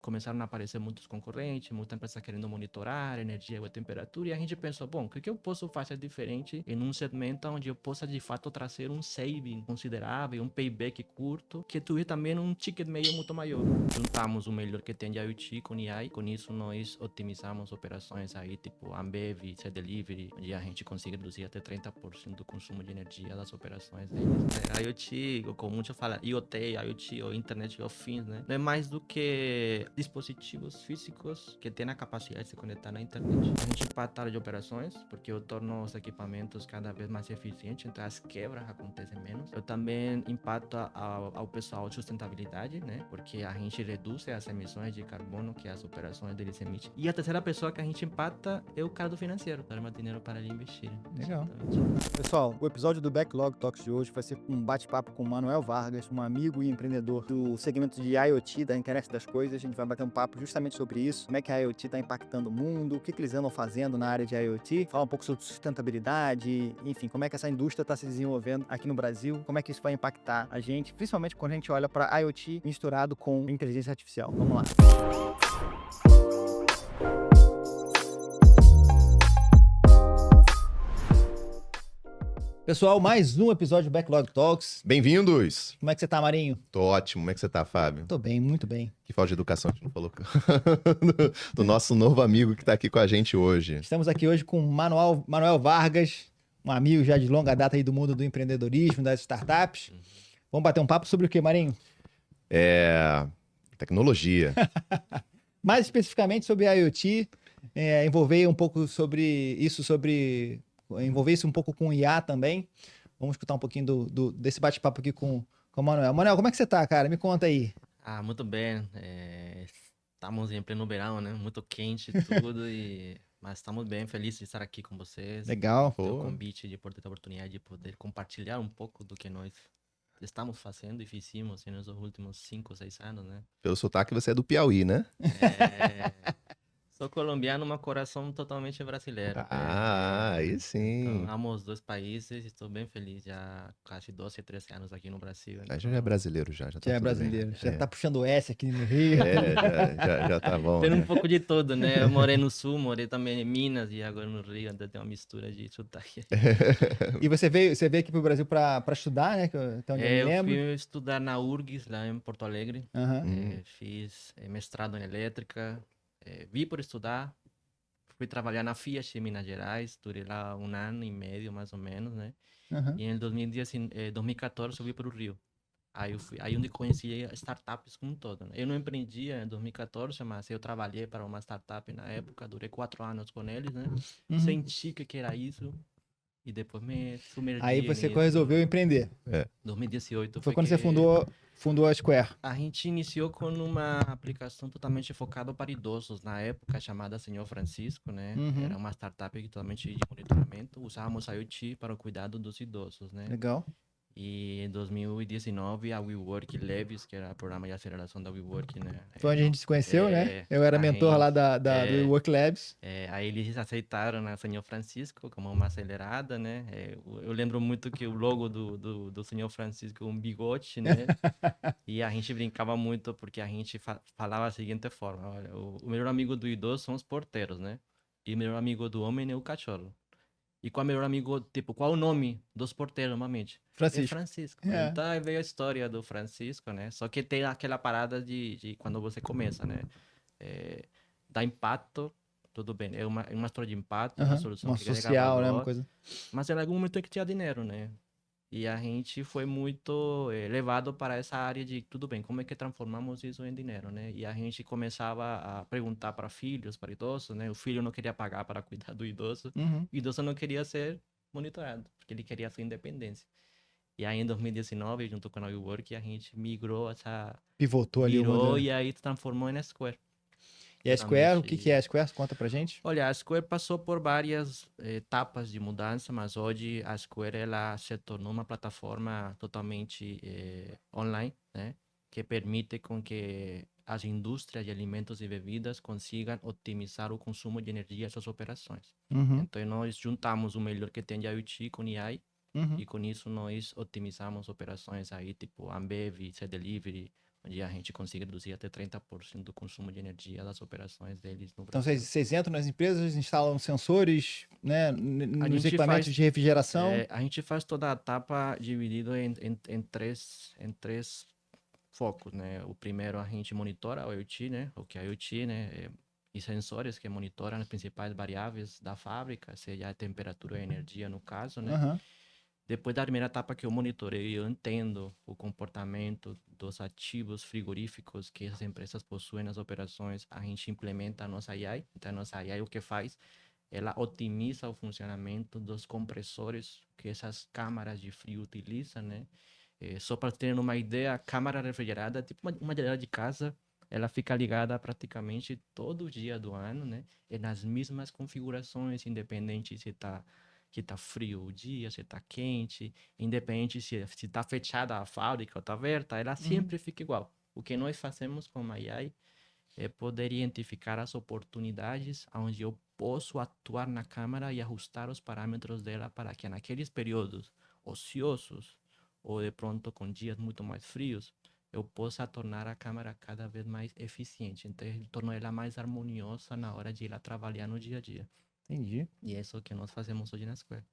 começaram a aparecer muitos concorrentes, muita empresa querendo monitorar energia e temperatura, e a gente pensou, bom, o que eu posso fazer diferente em um segmento onde eu possa de fato trazer um saving considerável, um payback curto, que tuve também um ticket meio muito maior. Juntamos o melhor que tem de IoT com AI, com isso nós otimizamos operações aí, tipo Ambev, C-Delivery, onde a gente consegue reduzir até 30% do consumo de energia das operações deles. IoT, como muitos falam, IoT, IoT ou Internet of Things, né? Não é mais do que dispositivos físicos que têm a capacidade de se conectar na internet. A gente empata de operações, porque eu torno os equipamentos cada vez mais eficientes, então as quebras acontecem menos. Eu também impacto ao pessoal de sustentabilidade, né? Porque a gente reduz as emissões de carbono que as operações deles emitem. E a terceira pessoa que a gente impacta é o cara do financeiro, dar mais dinheiro para ele investir. Legal. Exatamente. Pessoal, o episódio do Backlog Talks de hoje vai ser um bate-papo com o Manuel Vargas, um amigo e empreendedor do segmento de IoT, da internet das coisas. A gente vai bater um papo justamente sobre isso, como é que a IoT está impactando o mundo, o que eles andam fazendo na área de IoT, falar um pouco sobre sustentabilidade, enfim, como é que essa indústria está se desenvolvendo aqui no Brasil, como é que isso vai impactar a gente, principalmente quando a gente olha para IoT misturado com inteligência artificial. Vamos lá. Pessoal, mais um episódio do Backlog Talks. Bem-vindos! Como é que você tá, Marinho? Tô ótimo. Como é que você tá, Fábio? Tô bem, muito bem. Que falta de educação a gente não falou do nosso novo amigo que tá aqui com a gente hoje. Estamos aqui hoje com o Manuel Vargas, um amigo já de longa data aí do mundo do empreendedorismo, das startups. Vamos bater um papo sobre o que, Marinho? Tecnologia. Mais especificamente sobre a IoT, envolver um pouco sobre isso, envolver isso um pouco com o IA também. Vamos escutar um pouquinho desse bate-papo aqui com o Manuel. Manuel, como é que você tá, cara? Me conta aí. Muito bem. Estamos em pleno verão, né? Muito quente e tudo, mas estamos bem felizes de estar aqui com vocês. Legal. O Pô. convite de poder ter a oportunidade de poder compartilhar um pouco do que nós estamos fazendo e fizemos nos últimos 5, 6 anos, né? Pelo sotaque, você é do Piauí, né? Sou colombiano, mas coração totalmente brasileiro. Aí sim. Então, amo os dois países e estou bem feliz já quase 12, 13 anos aqui no Brasil. A gente já é brasileiro já tá Já é tudo brasileiro, bem. já tá puxando o S aqui no Rio. Já tá bom. Tem um Né? pouco de tudo, né? Eu morei no Sul, morei também em Minas e agora no Rio, ainda tem uma mistura de sotaque. E você veio aqui pro Brasil para estudar, né? Até onde eu me Eu lembro. fui estudar na URGS, lá em Porto Alegre. Aham. Fiz mestrado em elétrica. Vi por estudar. Fui trabalhar na Fiat em Minas Gerais. Durei lá 1 ano e meio, mais ou menos, né? Aham. E em 2014 eu vim para o Rio. Aí onde conheci startups como um todo, né? Eu não empreendia em 2014, mas eu trabalhei para uma startup na época. Durei 4 anos com eles, né? Uhum. Senti que era isso. E depois me sumergi Aí você nisso. resolveu empreender. 2018 Foi quando você que fundou a Square. a gente iniciou com uma aplicação totalmente focada para idosos, na época chamada Senhor Francisco, né? Uhum. Era uma startup totalmente de monitoramento. Usávamos IoT para o cuidado dos idosos, né? Legal. E em 2019 a WeWork Levis, que era o programa de aceleração da WeWork, né? Foi onde a gente se conheceu, né? Eu era a mentor lá gente- do Work Labs. Aí eles aceitaram a Senhor Francisco como uma acelerada, né? Eu lembro muito que o logo do Senhor Francisco é um bigode, né? E a gente brincava muito porque a gente falava da seguinte forma: olha, o melhor amigo do idoso são os porteiros, né? E o melhor amigo do homem é o cachorro. E qual é o melhor amigo, tipo, qual é o nome dos porteiros, normalmente? É Francisco. Francisco. É. Então aí veio a história do Francisco, né? Só que tem aquela parada de quando você começa, né? Dá impacto, tudo bem. É uma história de impacto, uma Aham. solução Uma que agrega social, né? Uma valor. coisa. Mas em algum momento tem que ter dinheiro, né? E a gente foi muito levado para essa área de, tudo bem, como é que transformamos isso em dinheiro, né? E a gente começava a perguntar para filhos, para idosos, né? O filho não queria pagar para cuidar do idoso. Uhum. O idoso não queria ser monitorado, porque ele queria sua independência. E aí, em 2019, junto com a WeWork, a gente migrou Pivotou ali o virou mundo. e aí transformou em Square. E a Square, o que é a Square? Conta pra gente. Olha, a Square passou por várias etapas de mudança, mas hoje a Square ela se tornou uma plataforma totalmente online, né? Que permite com que as indústrias de alimentos e bebidas consigam otimizar o consumo de energia em suas operações. Uhum. Então, nós juntamos o melhor que tem de IoT com AI Uhum. e com isso nós otimizamos operações aí, tipo Ambev, C-Delivery, onde a gente consegue reduzir até 30% do consumo de energia das operações deles no Então Brasil. vocês entram nas empresas, instalam sensores, né, A nos gente equipamentos faz, de refrigeração. a gente faz toda a etapa dividido em três focos, né? O primeiro a gente monitora o IoT, né? O que é IoT, né? E sensores que monitoram as principais variáveis da fábrica, seja a temperatura e a energia no caso, né? Aham. Depois da primeira etapa que eu monitorei, eu entendo o comportamento dos ativos frigoríficos que as empresas possuem nas operações, a gente implementa a nossa AI. Então, a nossa AI o que faz? Ela otimiza o funcionamento dos compressores que essas câmaras de frio utilizam, né? Só para ter uma ideia, a câmara refrigerada, é tipo uma geladeira de casa, ela fica ligada praticamente todo dia do ano, né? E nas mesmas configurações, independente se tá frio o dia, se tá quente, independente se tá fechada a fábrica ou tá aberta, ela Uhum. sempre fica igual. O que nós fazemos com a AI é poder identificar as oportunidades onde eu posso atuar na câmara e ajustar os parâmetros dela para que naqueles períodos ociosos ou de pronto com dias muito mais frios, eu possa tornar a câmara cada vez mais eficiente. Então, eu torno ela mais harmoniosa na hora de ir lá trabalhar no dia a dia. Entendi. E é isso que nós fazemos hoje na Square.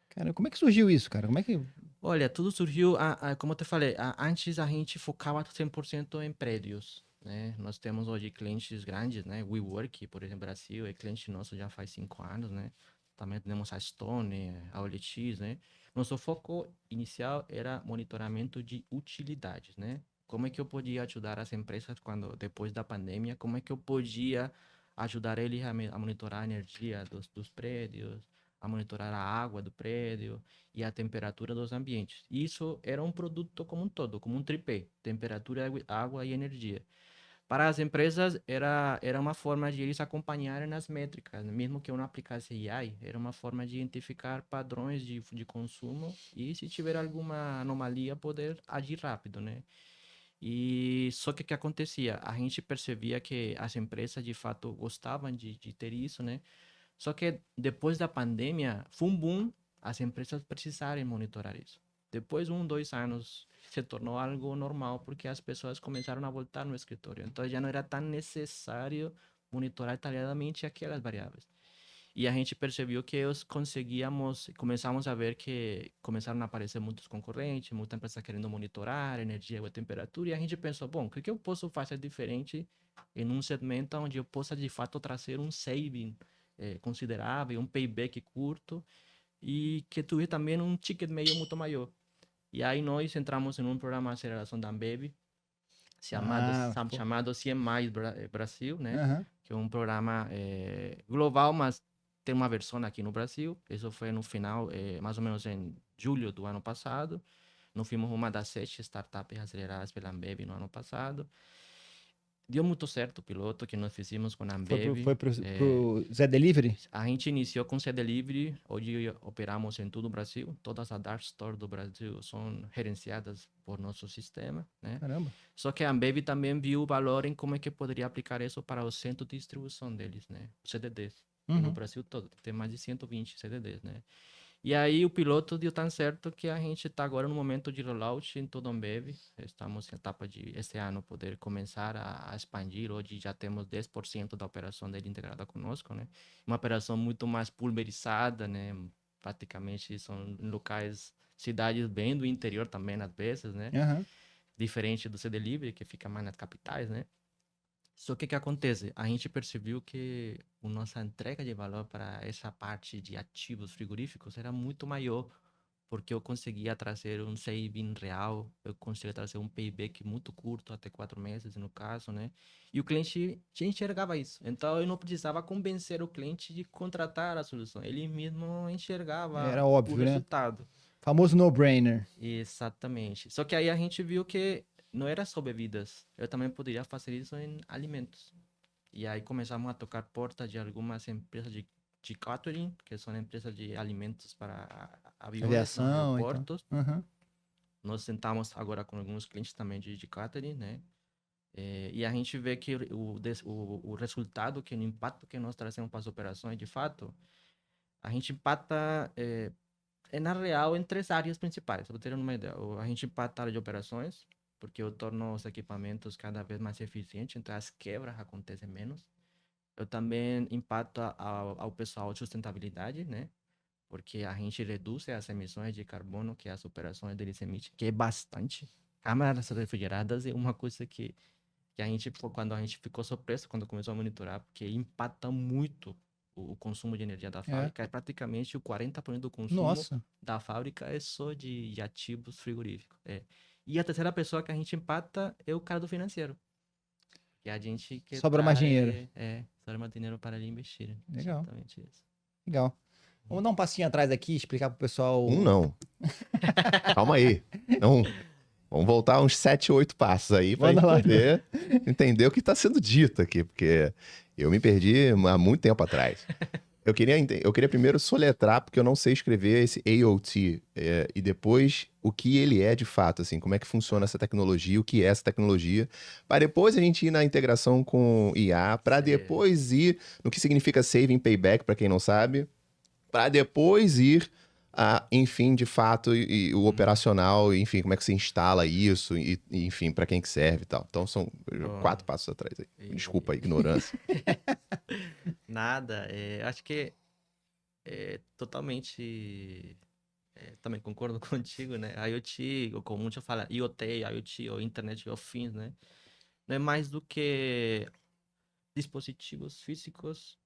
Cara, como é que surgiu isso, cara? Como é que. Olha, tudo surgiu, como eu te falei, antes a gente focava 100% em prédios, né? Nós temos hoje clientes grandes, né? WeWork, por exemplo, Brasil, é cliente nosso já faz 5 anos, né? Também temos a Stone, a OLX, né? Nosso foco inicial era monitoramento de utilidades, né? Como é que eu podia ajudar as empresas quando, depois da pandemia, como é que eu podia ajudar eles a monitorar a energia dos prédios, a monitorar a água do prédio, e a temperatura dos ambientes. Isso era um produto como um todo, como um tripé: temperatura, água e energia. Para as empresas, era uma forma de eles acompanharem as métricas, mesmo que eu não aplicasse AI, era uma forma de identificar padrões de consumo e, se tiver alguma anomalia, poder agir rápido, né? E só que o que acontecia? A gente percebia que as empresas, de fato, gostavam de ter isso, né? Só que depois da pandemia, foi um boom as empresas precisarem monitorar isso. Depois de 2 anos, se tornou algo normal porque as pessoas começaram a voltar no escritório. Então já não era tão necessário monitorar detalhadamente aquelas variáveis. E a gente percebeu que começamos a ver que começaram a aparecer muitos concorrentes, muita empresa querendo monitorar energia e temperatura, e a gente pensou, bom, o que eu posso fazer diferente em um segmento onde eu possa de fato trazer um saving considerável, um payback curto e que tivesse também um ticket meio muito maior. E aí nós entramos em um programa de aceleração da Ambev, Pô. chamado 100 Mais Brasil, né? Aham. Que é um programa global, mas tem uma versão aqui no Brasil. Isso foi no final, mais ou menos em julho do ano passado. Nós fomos uma das 7 startups aceleradas pela Ambev no ano passado. Deu muito certo o piloto que nós fizemos com a Ambev. Pro Zé Delivery? A gente iniciou com C Delivery, hoje operamos em todo o Brasil. Todas as Dark Stores do Brasil são gerenciadas por nosso sistema, né? Caramba. Só que a Ambev também viu o valor em como é que poderia aplicar isso para o centro de distribuição deles, né? Os CDDs. E no Uhum. Brasil todo, tem mais de 120 CDDs, né? E aí o piloto deu tão certo que a gente está agora no momento de rollout em todo a Ambev. Estamos em etapa de esse ano poder começar a expandir. Hoje já temos 10% da operação dele integrada conosco, né? Uma operação muito mais pulverizada, né? Praticamente são locais, cidades bem do interior também, às vezes, né? Aham. Diferente do C Delivery, que fica mais nas capitais, né? Só que o que acontece? A gente percebeu que a nossa entrega de valor para essa parte de ativos frigoríficos era muito maior, porque eu conseguia trazer um saving real, eu conseguia trazer um payback muito curto, até 4 meses no caso, né? E o cliente já enxergava isso. Então eu não precisava convencer o cliente de contratar a solução, ele mesmo enxergava Era o óbvio, né? resultado. Famoso no-brainer. Exatamente. Só que aí a gente viu que não era só bebidas. Eu também poderia fazer isso em alimentos. E aí começamos a tocar portas de algumas empresas de catering, que são empresas de alimentos para aviões, nos Aviação e tal. aeroportos. Aham. Nós sentamos agora com alguns clientes também de catering, né? E a gente vê que o resultado, que o impacto que nós trazemos para as operações, de fato, a gente impacta na real, em 3 áreas principais. Para ter uma ideia, a gente impacta a área de operações, porque eu torno os equipamentos cada vez mais eficientes, então as quebras acontecem menos. Eu também impacto ao pessoal de sustentabilidade, né? Porque a gente reduz as emissões de carbono que as operações deles emitem, que é bastante. Câmaras refrigeradas é uma coisa que a gente, quando a gente ficou surpreso quando começou a monitorar, porque impacta muito o consumo de energia da É. fábrica. É praticamente o 40% do consumo Nossa. da fábrica é só de ativos frigoríficos. É. E a terceira pessoa que a gente impacta é o cara do financeiro. Que a gente que Sobra mais dinheiro. sobra mais dinheiro para ele investir. Legal. Exatamente isso. Legal. Vamos dar um passinho atrás aqui, explicar pro pessoal. Não. Calma aí. Não. Vamos voltar uns 7, 8 passos aí pra Manda gente lá. poder entender o que tá sendo dito aqui, porque eu me perdi há muito tempo atrás. Eu queria primeiro soletrar, porque eu não sei escrever esse IoT, e depois o que ele é de fato, assim, como é que funciona essa tecnologia, o que é essa tecnologia, para depois a gente ir na integração com IA, para Certo. depois ir no que significa saving payback, para quem não sabe, para depois ir enfim, de fato, e o operacional, enfim, como é que você instala isso, enfim, para quem que serve e tal. Então são 4 passos atrás aí. Desculpa a ignorância. Nada, acho que totalmente também concordo contigo, né? IoT, ou como muitos falam, IoT, IoT, ou Internet of Things, né? Não é mais do que dispositivos físicos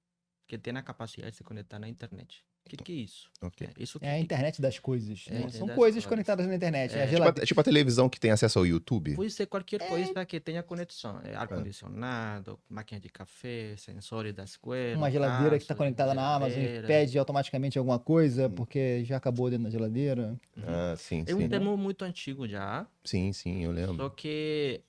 que têm a capacidade de se conectar na internet. O que é isso? Ok. Isso É a internet das coisas. É a né? internet São das coisas coisas. conectadas na internet. É a É. geladeira. Tipo a televisão que tem acesso ao YouTube. Pode ser qualquer coisa que tenha conexão. Ar-condicionado, máquina de café, sensores da escola, Uma geladeira que está caso, conectada na Amazon e geladeira. pede automaticamente alguma coisa porque já acabou dentro da geladeira. Uhum. Sim, É um sim. termo muito antigo já, Sim, eu só lembro. que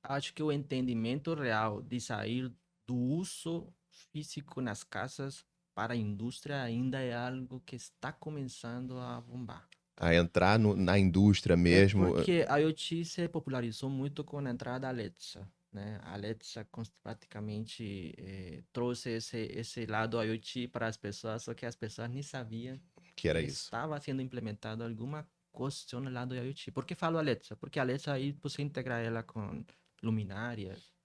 acho que o entendimento real de sair do uso físico nas casas para a indústria ainda é algo que está começando a bombar. A entrar na indústria mesmo. Porque a IoT se popularizou muito com a entrada da Alexa, né? A Alexa praticamente trouxe esse lado IoT para as pessoas, só que as pessoas nem sabiam Que era isso. estava sendo implementado alguma questão no lado IoT. Por que falo Alexa? Porque a Alexa aí você integra ela com luminárias,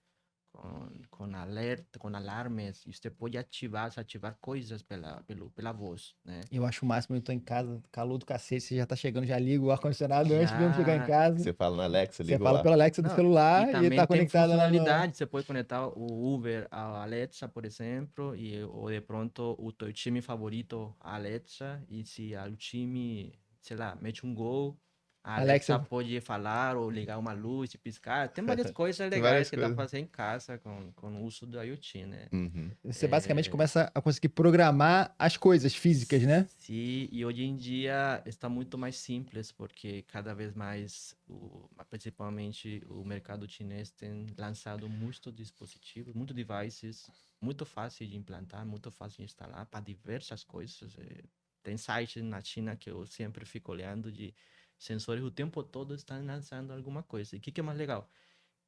com alerta, com alarmes, e você pode desativar coisas pela voz, né? Eu acho o máximo, eu tô em casa, calor do cacete, você já tá chegando, já liga o ar-condicionado antes mesmo de chegar em Já. casa. Você fala na Alexa, Você liga fala lá. pela Alexa do Não, celular e também tá tem conectada lá no... funcionalidade, você pode conectar o Uber ao Alexa, por exemplo, ou de pronto o teu time favorito à Alexa, e se o time, sei lá, mete um gol, a Alexa Alexa, pode falar ou ligar uma luz e piscar. Tem várias coisas Tem legais várias que dá coisas. pra fazer em casa com o uso do IoT, né? Uhum. você basicamente começa a conseguir programar as coisas físicas, né? Sim, e hoje em dia está muito mais simples, porque cada vez mais, principalmente o mercado chinês, tem lançado muitos dispositivos, muitos devices, muito fácil de implantar, muito fácil de instalar para diversas coisas. Tem sites na China que eu sempre fico olhando de sensores o tempo todo estão lançando alguma coisa. E o que é mais legal?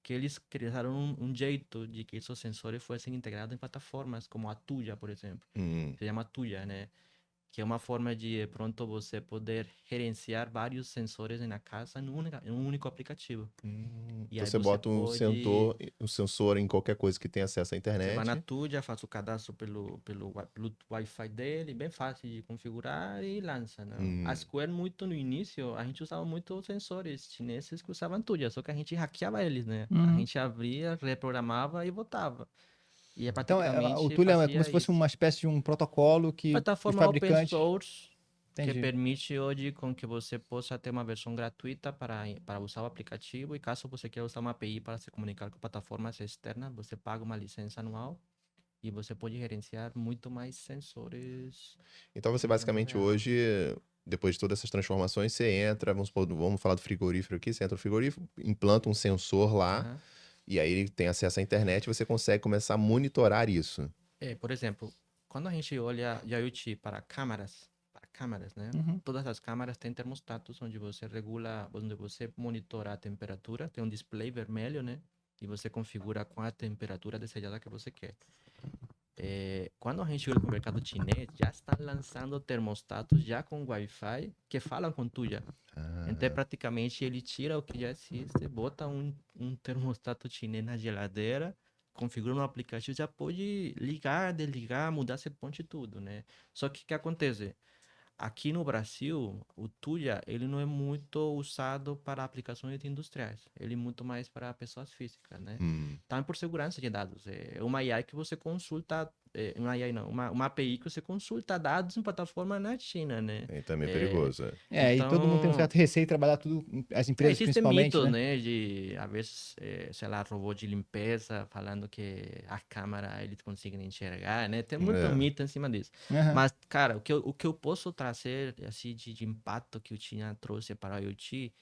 Que eles criaram um jeito de que esses sensores fossem integrados em plataformas como a Tuya, por exemplo. Se chama Tuya, né? Que é uma forma de pronto você poder gerenciar vários sensores na casa em um único aplicativo. E Então aí você bota um sensor em qualquer coisa que tenha acesso à Você vai na internet. Tuya, faz o cadastro pelo Wi-Fi dele, bem fácil de configurar e lança, né? A Square, muito no início, a gente usava muito sensores chineses que usavam Tuya, só que a gente hackeava eles, né? A gente abria, reprogramava e botava. E Então, o praticamente Tulip é como fazia se fosse isso. uma espécie de um protocolo que os Plataforma open fabricantes... source que Entendi. permite hoje com que você possa ter uma versão gratuita para usar o aplicativo, e caso você queira usar uma API para se comunicar com plataformas externas, você paga uma licença anual e você pode gerenciar muito mais sensores Então você em tempo basicamente real. hoje, depois de todas essas transformações, você entra, vamos falar do frigorífero aqui, você entra no frigorífero, implanta um sensor lá, Aham. e aí ele tem acesso à internet e você consegue começar a monitorar isso. Por exemplo, quando a gente olha de IoT para câmaras, né? Uhum. Todas as câmaras têm termostatos onde você regula, onde você monitora a temperatura, tem um display vermelho, né? E você configura com a temperatura desejada que você quer. Quando a gente olha para o mercado chinês, já estão lançando termostatos já com Wi-Fi que falam com tu já. Então, Ah, praticamente, ele tira o que já existe, bota um termostato chinês na geladeira, configura no aplicativo, já pode ligar, desligar, mudar esse ponto e tudo, né? Só que o que acontece? Aqui no Brasil, o Tuya, ele não é muito usado para aplicações industriais. Ele é muito mais para pessoas físicas, né? hum, Também por segurança de dados. É uma AI que você consulta, uma AI não, uma API que você consulta dados em plataforma na China, né? é também É, perigoso. É. E todo mundo tem um então, certo receio de trabalhar tudo, as empresas existem principalmente, mitos, né? né? De, às vezes, sei lá, robô de limpeza falando que a câmera eles conseguem enxergar, né? Tem muito É. mito em cima disso. Aham. Mas, cara, o que eu posso trazer, assim, de impacto que o China trouxe para o IoT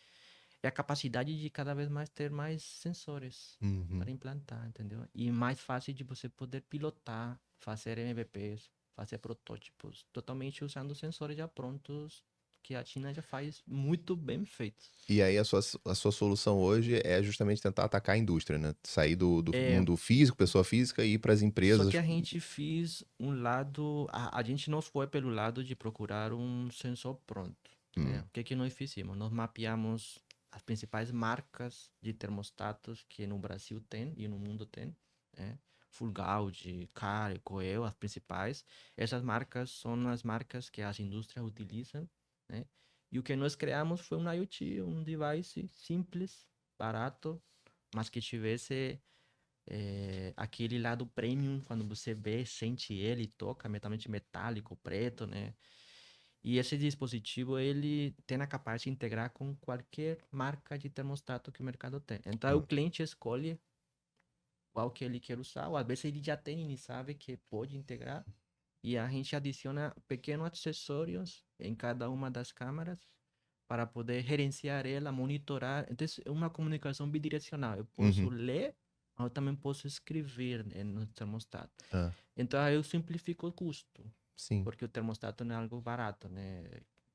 é a capacidade de cada vez mais ter mais sensores Uhum. para implantar, entendeu? E mais fácil de você poder pilotar, fazer MVPs, fazer protótipos, totalmente usando sensores já prontos que a China já faz muito bem feitos. E aí a sua solução hoje é justamente tentar atacar a indústria, né? Sair do É, mundo físico, pessoa física, e ir para as só que empresas. a gente fez um lado, a gente não foi pelo lado de procurar um sensor pronto, né? Hum, O que que nós fizemos? Nós mapeamos as principais marcas de termostatos que no Brasil tem e no mundo tem, né? Furgaude, Care, Coel, as principais. Essas marcas são as marcas que as indústrias utilizam, né? E o que nós criamos foi um IoT, um device simples, barato, mas que tivesse aquele lado premium, quando você vê, sente ele, toca, metalmente metálico, preto, né? E esse dispositivo, ele tem a capacidade de integrar com qualquer marca de termostato que o mercado tem. Então, o hum, cliente escolhe qual que ele quer usar, ou às vezes ele já tem e sabe que pode integrar, e a gente adiciona pequenos acessórios em cada uma das câmaras para poder gerenciar ela, monitorar. Então, é uma comunicação bidirecional. Eu posso uhum, ler, mas eu também posso escrever, né, no termostato. ah, Então, aí eu simplifico o custo, sim, porque o termostato não é algo barato, né?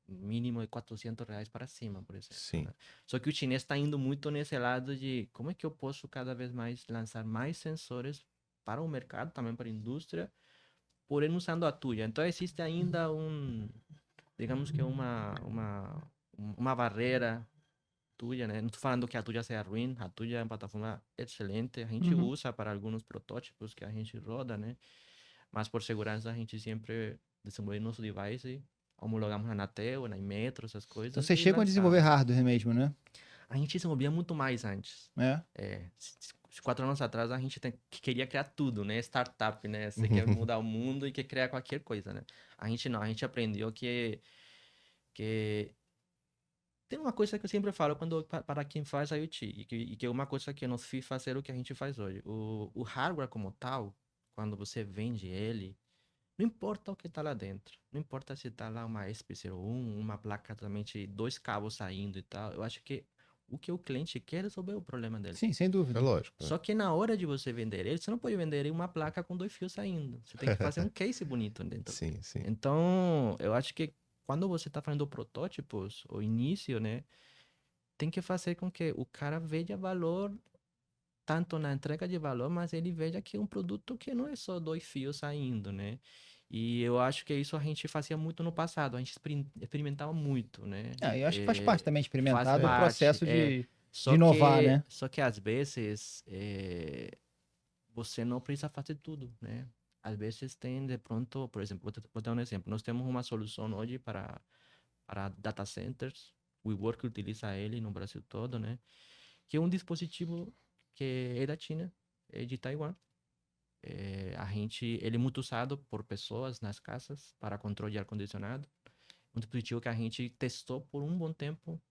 Mínimo de R$ 400 para cima, por exemplo, sim. né? Só que o chinês está indo muito nesse lado de como é que eu posso cada vez mais lançar mais sensores para o mercado, também para a indústria, porém usando a Tuya. Então existe ainda digamos que uma barreira Tuya, né? Não estou falando que a Tuya seja ruim, a Tuya é uma plataforma excelente, a gente Uhum. usa para alguns protótipos que a gente roda, né? Mas por segurança a gente sempre desenvolve nosso device, homologamos na Anatel, na Inmetro, essas Então coisas vocês e chegam a desenvolver lançamos. hardware mesmo, né? A gente desenvolvia muito mais antes. É. 4 anos atrás a gente que queria criar tudo, né? Startup, né? Você quer mudar o mundo e quer criar qualquer coisa, né? A gente não, a gente aprendeu que tem uma coisa que eu sempre falo para quem faz IoT, e que é uma coisa que nos fez fazer o que a gente faz hoje. O hardware como tal, quando você vende ele, não importa o que está lá dentro. Não importa se está lá uma SP01, uma placa totalmente, dois cabos saindo e tal. Eu acho que o que o cliente quer é resolver o problema dele. Sim, sem É dúvida. lógico. É. Só que na hora de você vender ele, você não pode vender ele uma placa com dois fios saindo. Você tem que fazer um case bonito dentro dele. Sim, sim. Então, eu acho que quando você está fazendo protótipos, o início, né, tem que fazer com que o cara veja valor tanto na entrega de valor, mas ele veja que é um produto que não é só dois fios saindo, né? E eu acho que isso a gente fazia muito no passado, a gente experimentava muito, né? Eu acho que faz parte também Faz experimentar do É. parte, processo de só inovar, que, né? só que às vezes você não precisa fazer tudo, né? Às vezes tem de pronto, por exemplo, vou dar um exemplo. Nós temos uma solução hoje para data centers. O WeWork utiliza ele no Brasil todo, né? Que é um dispositivo que é da China, é de Taiwan. Ele é muito usado por pessoas nas casas para controle de ar-condicionado. Um dispositivo que a gente testou por um bom tempo,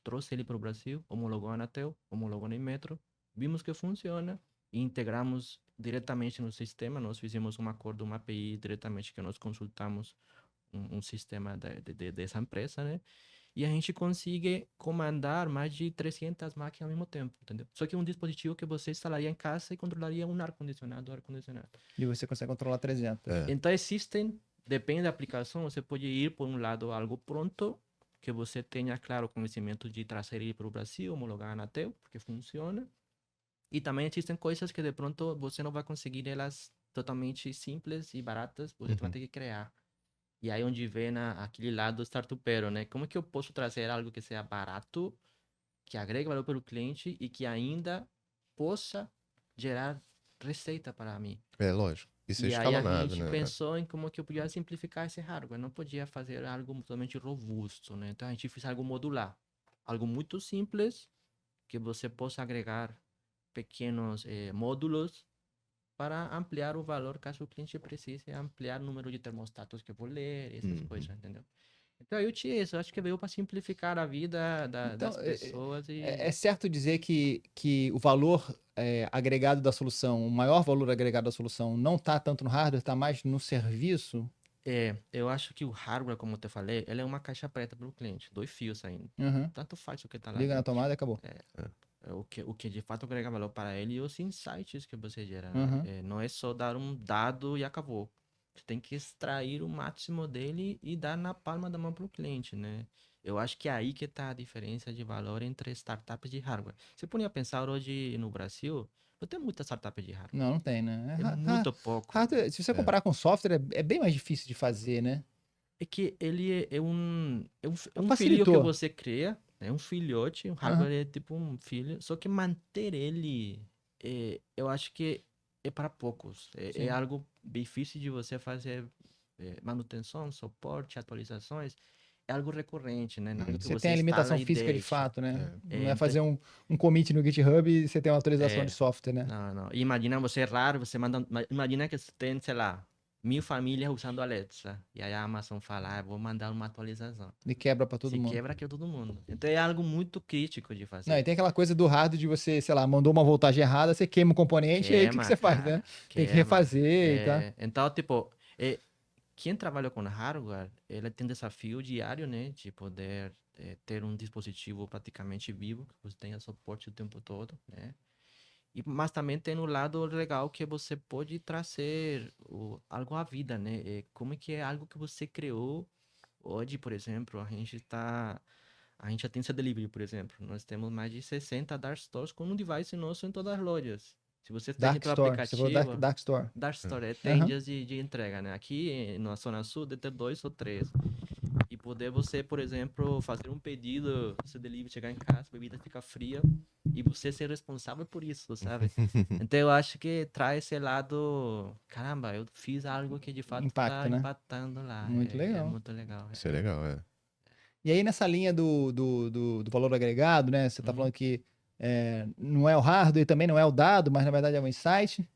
trouxe ele para o Brasil, homologou a Anatel, homologou na Inmetro, vimos que funciona e integramos diretamente no sistema. Nós fizemos um acordo, uma API diretamente que nós consultamos um sistema dessa empresa, né? E a gente consegue comandar mais de 300 máquinas ao mesmo tempo, entendeu? Só que é um dispositivo que você instalaria em casa e controlaria um ar-condicionado. E você consegue controlar 300. É. Então existem, depende da aplicação, você pode ir por um lado algo pronto, que você tenha, claro, conhecimento de trazer ele para o Brasil, homologar a Anatel, porque funciona. E também existem coisas que de pronto você não vai conseguir elas totalmente simples e baratas, você vai Uhum. ter que criar. E aí onde vem aquele lado startupeiro, né? Como é que eu posso trazer algo que seja barato, que agregue valor para o cliente e que ainda possa gerar receita para mim? É, lógico. Isso é E aí a escalonável, gente né? pensou em como que eu podia simplificar esse hardware. Não podia fazer algo totalmente robusto, né? Então a gente fez algo modular. Algo muito simples, que você possa agregar pequenos módulos para ampliar o valor caso o cliente precise ampliar o número de termostatos que eu vou ler, essas Uhum. coisas, entendeu? Então eu tinha isso, eu acho que veio para simplificar a vida Então, das pessoas é certo dizer que o valor agregado da solução, o maior valor agregado da solução, não está tanto no hardware, está mais no serviço? eu acho que o hardware, como eu te falei, ele é uma caixa preta para o cliente, 2 fios saindo. Uhum. Tanto faz o que está lá Liga na dentro. tomada e acabou. O que de fato agrega valor para ele e os insights que você gera, né? Uhum. Não é só dar um dado e acabou. Você tem que extrair o máximo dele e dar na palma da mão para o cliente, né? Eu acho que é aí que está a diferença de valor entre startups de hardware. Você põe a pensar hoje no Brasil, não tem muita startup de hardware. Não tem, né? É muito pouco. Hardware, se você É. comparar com software, é bem mais difícil de fazer, né? É que ele é um filho que Facilitou. você cria, é um filhote, um hardware é tipo um filho, só que manter ele, eu acho que é para poucos. É Sim. algo difícil de você fazer manutenção, suporte, atualizações. É algo recorrente, né? Nada que Você você tem a limitação instala e física de deixa. fato, né? É, Não é então- fazer um commit no GitHub e você tem uma atualização É. de software, né? Não. Imagina você é raro, você manda. Imagina que você tem, sei lá, 1.000 famílias usando Alexa. E aí a Amazon fala, vou mandar uma atualização. E quebra para todo Se mundo. quebra aqui todo mundo. Então é algo muito crítico de Não, fazer. e tem aquela coisa do hardware de você, sei lá, mandou uma voltagem errada, você queima o componente e aí o que Queima, você faz, cara, né? Tem que queima. refazer e tal. Então, tipo, quem trabalha com hardware, ele tem desafio diário, né? De poder ter um dispositivo praticamente vivo, que você tenha suporte o tempo todo, né? Mas também tem um lado legal que você pode trazer algo à vida, né? Como é que é algo que você criou. Hoje, por exemplo, a gente já tem esse delivery, por exemplo. Nós temos mais de 60 Dark Stores com um device nosso em todas as lojas. Se você está Dark pelo Store, você falou aplicativo, Dark Store. Dark Store tem Aham. dias de entrega, né? Aqui na Zona Sul deve ter 2 ou 3. E poder você, por exemplo, fazer um pedido, seu delivery chegar em casa, a bebida fica fria e você ser responsável por isso, sabe? Então eu acho que traz esse lado, caramba, eu fiz algo que de fato Impacta, tá né? impactando lá. Muito legal. É muito legal. Isso é legal, é. E aí, nessa linha do valor agregado, né? Você está Uhum. falando que não é o hardware e também não é o dado, mas na verdade é o insight.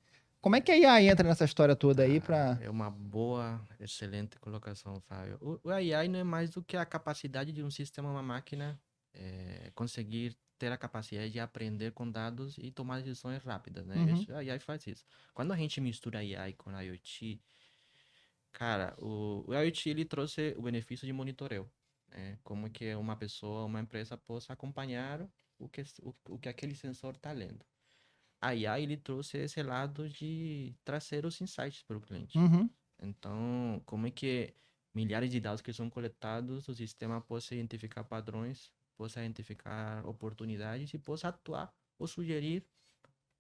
Como é que a IA entra nessa história toda aí para. É uma boa, excelente colocação, Fábio. O AI não é mais do que a capacidade de um sistema, uma máquina, conseguir ter a capacidade de aprender com dados e tomar decisões rápidas, né? Uhum. A AI faz isso. Quando a gente mistura AI com IoT, cara, o IoT ele trouxe o benefício de monitoreio, né? Como que uma pessoa, uma empresa possa acompanhar o que aquele sensor está lendo. A IA ele trouxe esse lado de trazer os insights para o cliente. Uhum. Então, como é que milhares de dados que são coletados, o sistema possa identificar padrões, possa identificar oportunidades e possa atuar ou sugerir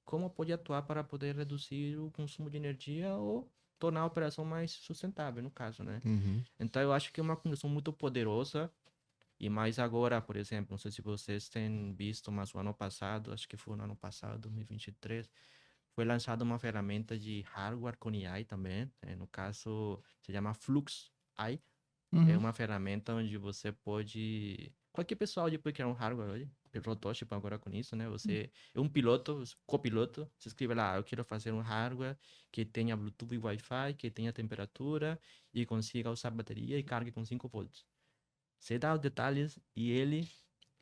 como pode atuar para poder reduzir o consumo de energia ou tornar a operação mais sustentável, no caso, né? Uhum. Então, eu acho que é uma condição muito poderosa e mais agora, por exemplo, não sei se vocês têm visto, mas o ano passado, acho que foi no ano passado, 2023, foi lançada uma ferramenta de hardware com AI também. No caso, se chama Flux AI. É Uhum. uma ferramenta onde você pode... Qualquer pessoa pode criar um hardware hoje. Protótipo agora com isso, né? Você é um piloto, copiloto. Você escreve lá, eu quero fazer um hardware que tenha Bluetooth e Wi-Fi, que tenha temperatura e consiga usar bateria e carga com 5 volts. Você dá os detalhes e ele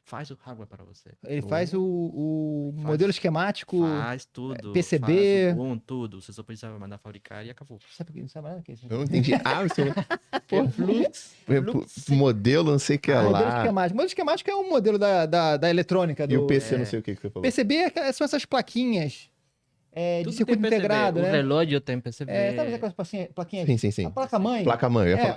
faz o hardware para você. Ele faz o Faz- modelo esquemático, Faz tudo. PCB. Faz o bom, tudo. Você só precisa mandar fabricar e acabou. Sabe nada o que é isso? Eu não entendi. Ah, você É Flux. Flux. modelo não sei o que é Modelo lá. esquemático. Modelo esquemático é um modelo da eletrônica. E o do PC não sei o que você falou. PCB são essas plaquinhas. de Tudo circuito tem PCB. integrado, O né? relógio tem PCB. Sabe aquelas plaquinhas? Sim, sim, sim. A placa-mãe Placa-mãe, eu ia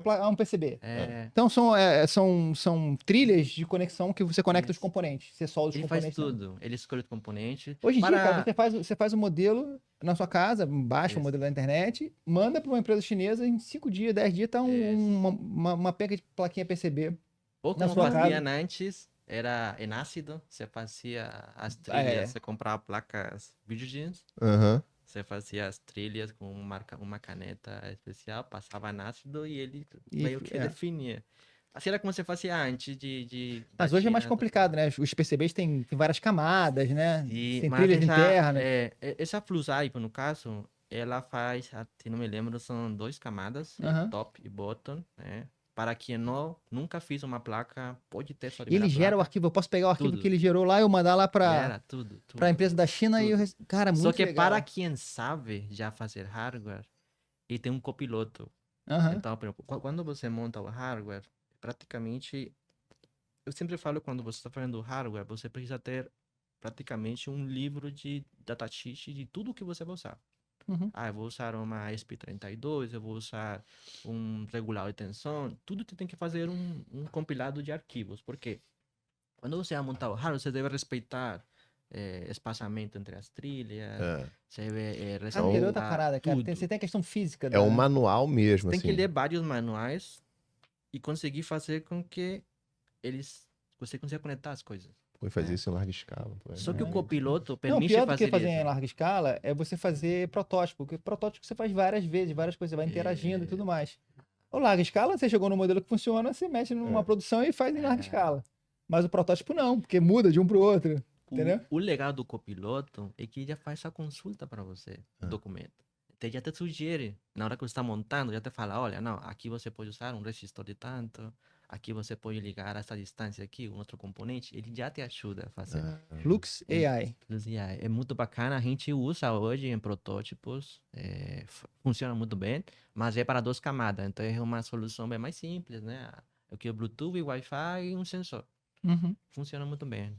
falar. é um PCB. É, Então são trilhas de conexão que você conecta os Isso. componentes. Você solda os ele faz componentes. nela. tudo. Ele escolhe o componente. Hoje em dia, cara, Para... você faz um modelo na sua casa, baixa um Isso. modelo na internet, manda para uma empresa chinesa, em 5 dias, 10 dias, tá uma penca de plaquinha PCB Ou na como sua fazia casa. antes, era em ácido. Você fazia as Ah, trilhas, você comprava placas virgens. Aham. Você fazia as trilhas com uma caneta especial, passava em ácido e ele E- meio que é. definia. Assim era como você fazia antes da Mas hoje é mais China. complicado, né? Os PCBs têm várias camadas, né? E, Tem mas trilhas internas. essa Plus Hype, no caso, ela faz, se não me lembro, são 2 camadas, Aham. top e bottom, né? Para quem nunca fez uma placa, pode ter sua E ele primeira gera o placa. arquivo. Eu posso pegar o arquivo Tudo. que ele gerou lá e eu mandar lá Gera para tudo, a empresa tudo, da China e tudo. Cara, Só muito que legal. para quem sabe já fazer hardware, e tem um copiloto. Aham. Então, por exemplo, quando você monta o hardware, praticamente, eu sempre falo quando você está fazendo hardware, você precisa ter praticamente um livro de datasheet de tudo que você vai usar. Uhum. Eu vou usar uma ESP32, eu vou usar um regular de tensão, tudo você tem que fazer um compilado de arquivos, porque quando você vai montar o hardware, você deve respeitar espaçamento entre as trilhas, É. você deve Cara, virou outra respeitar parada, cara. tudo. Você tem a questão física É um manual mesmo, Tem que assim. ler vários manuais e conseguir fazer com que você consiga conectar as coisas. Foi fazer isso em larga escala. Pô. Só que o É. copiloto Não, permite pior do que fazer fazer em isso. larga escala é você fazer protótipo. Porque protótipo você faz várias vezes, várias coisas, você vai interagindo e tudo mais. O larga escala, você chegou no modelo que funciona, você mexe numa produção e faz em larga escala. Mas o protótipo não, porque muda de um pro outro. Entendeu? O legal do copiloto é que ele já faz a consulta para você, o documento. Ele já te sugere, na hora que você está montando, já te fala, olha, não, aqui você pode usar um resistor de tanto, aqui você pode ligar essa distância aqui, um outro componente, ele já te ajuda a fazer. Flux AI. É muito bacana, a gente usa hoje em protótipos, funciona muito bem, mas é para 2 camadas, então é uma solução bem mais simples, né? O que é Bluetooth, Wi-Fi e um sensor. Uhum. Funciona muito bem.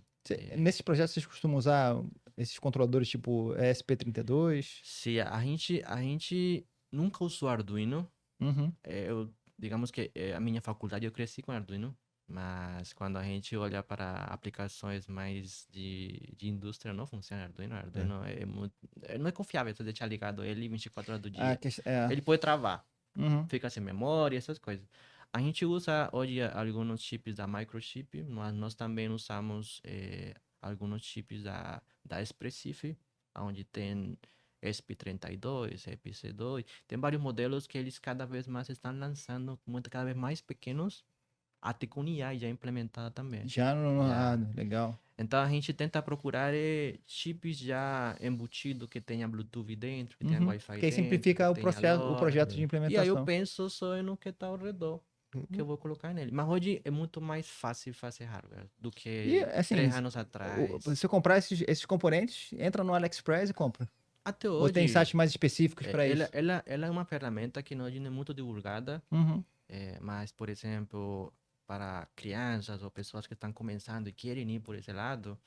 Nesses projetos vocês costumam usar esses controladores tipo ESP32? Se a gente nunca usou Arduino, Uhum. digamos que a minha faculdade eu cresci com Arduino, mas quando a gente olha para aplicações mais de indústria, não funciona Arduino. Arduino não é confiável você deixar ligado ele 24 horas do dia. Ele pode travar, Uhum. fica sem memória, essas coisas. A gente usa hoje alguns chips da Microchip, mas nós também usamos alguns chips da Espressif, onde tem ESP32, EPC2. Tem vários modelos que eles cada vez mais estão lançando, cada vez mais pequenos, até com IA já implementada também. Já no legal. Então a gente tenta procurar chips já embutidos que tenha Bluetooth dentro, que tenha Wi-Fi Porque aí dentro, simplifica que o tenha projeto de LoRa. implementação. E aí eu penso só no que está ao redor, que eu vou colocar nele. Mas hoje é muito mais fácil fazer hardware do que E, assim, 3 anos atrás. Se você comprar esses componentes, entra no AliExpress e compra. Até Ou tem hoje, sites mais específicos para isso? ela é uma ferramenta que não é muito divulgada, Uhum. mas, por exemplo, para crianças ou pessoas que estão começando e querem ir por esse lado,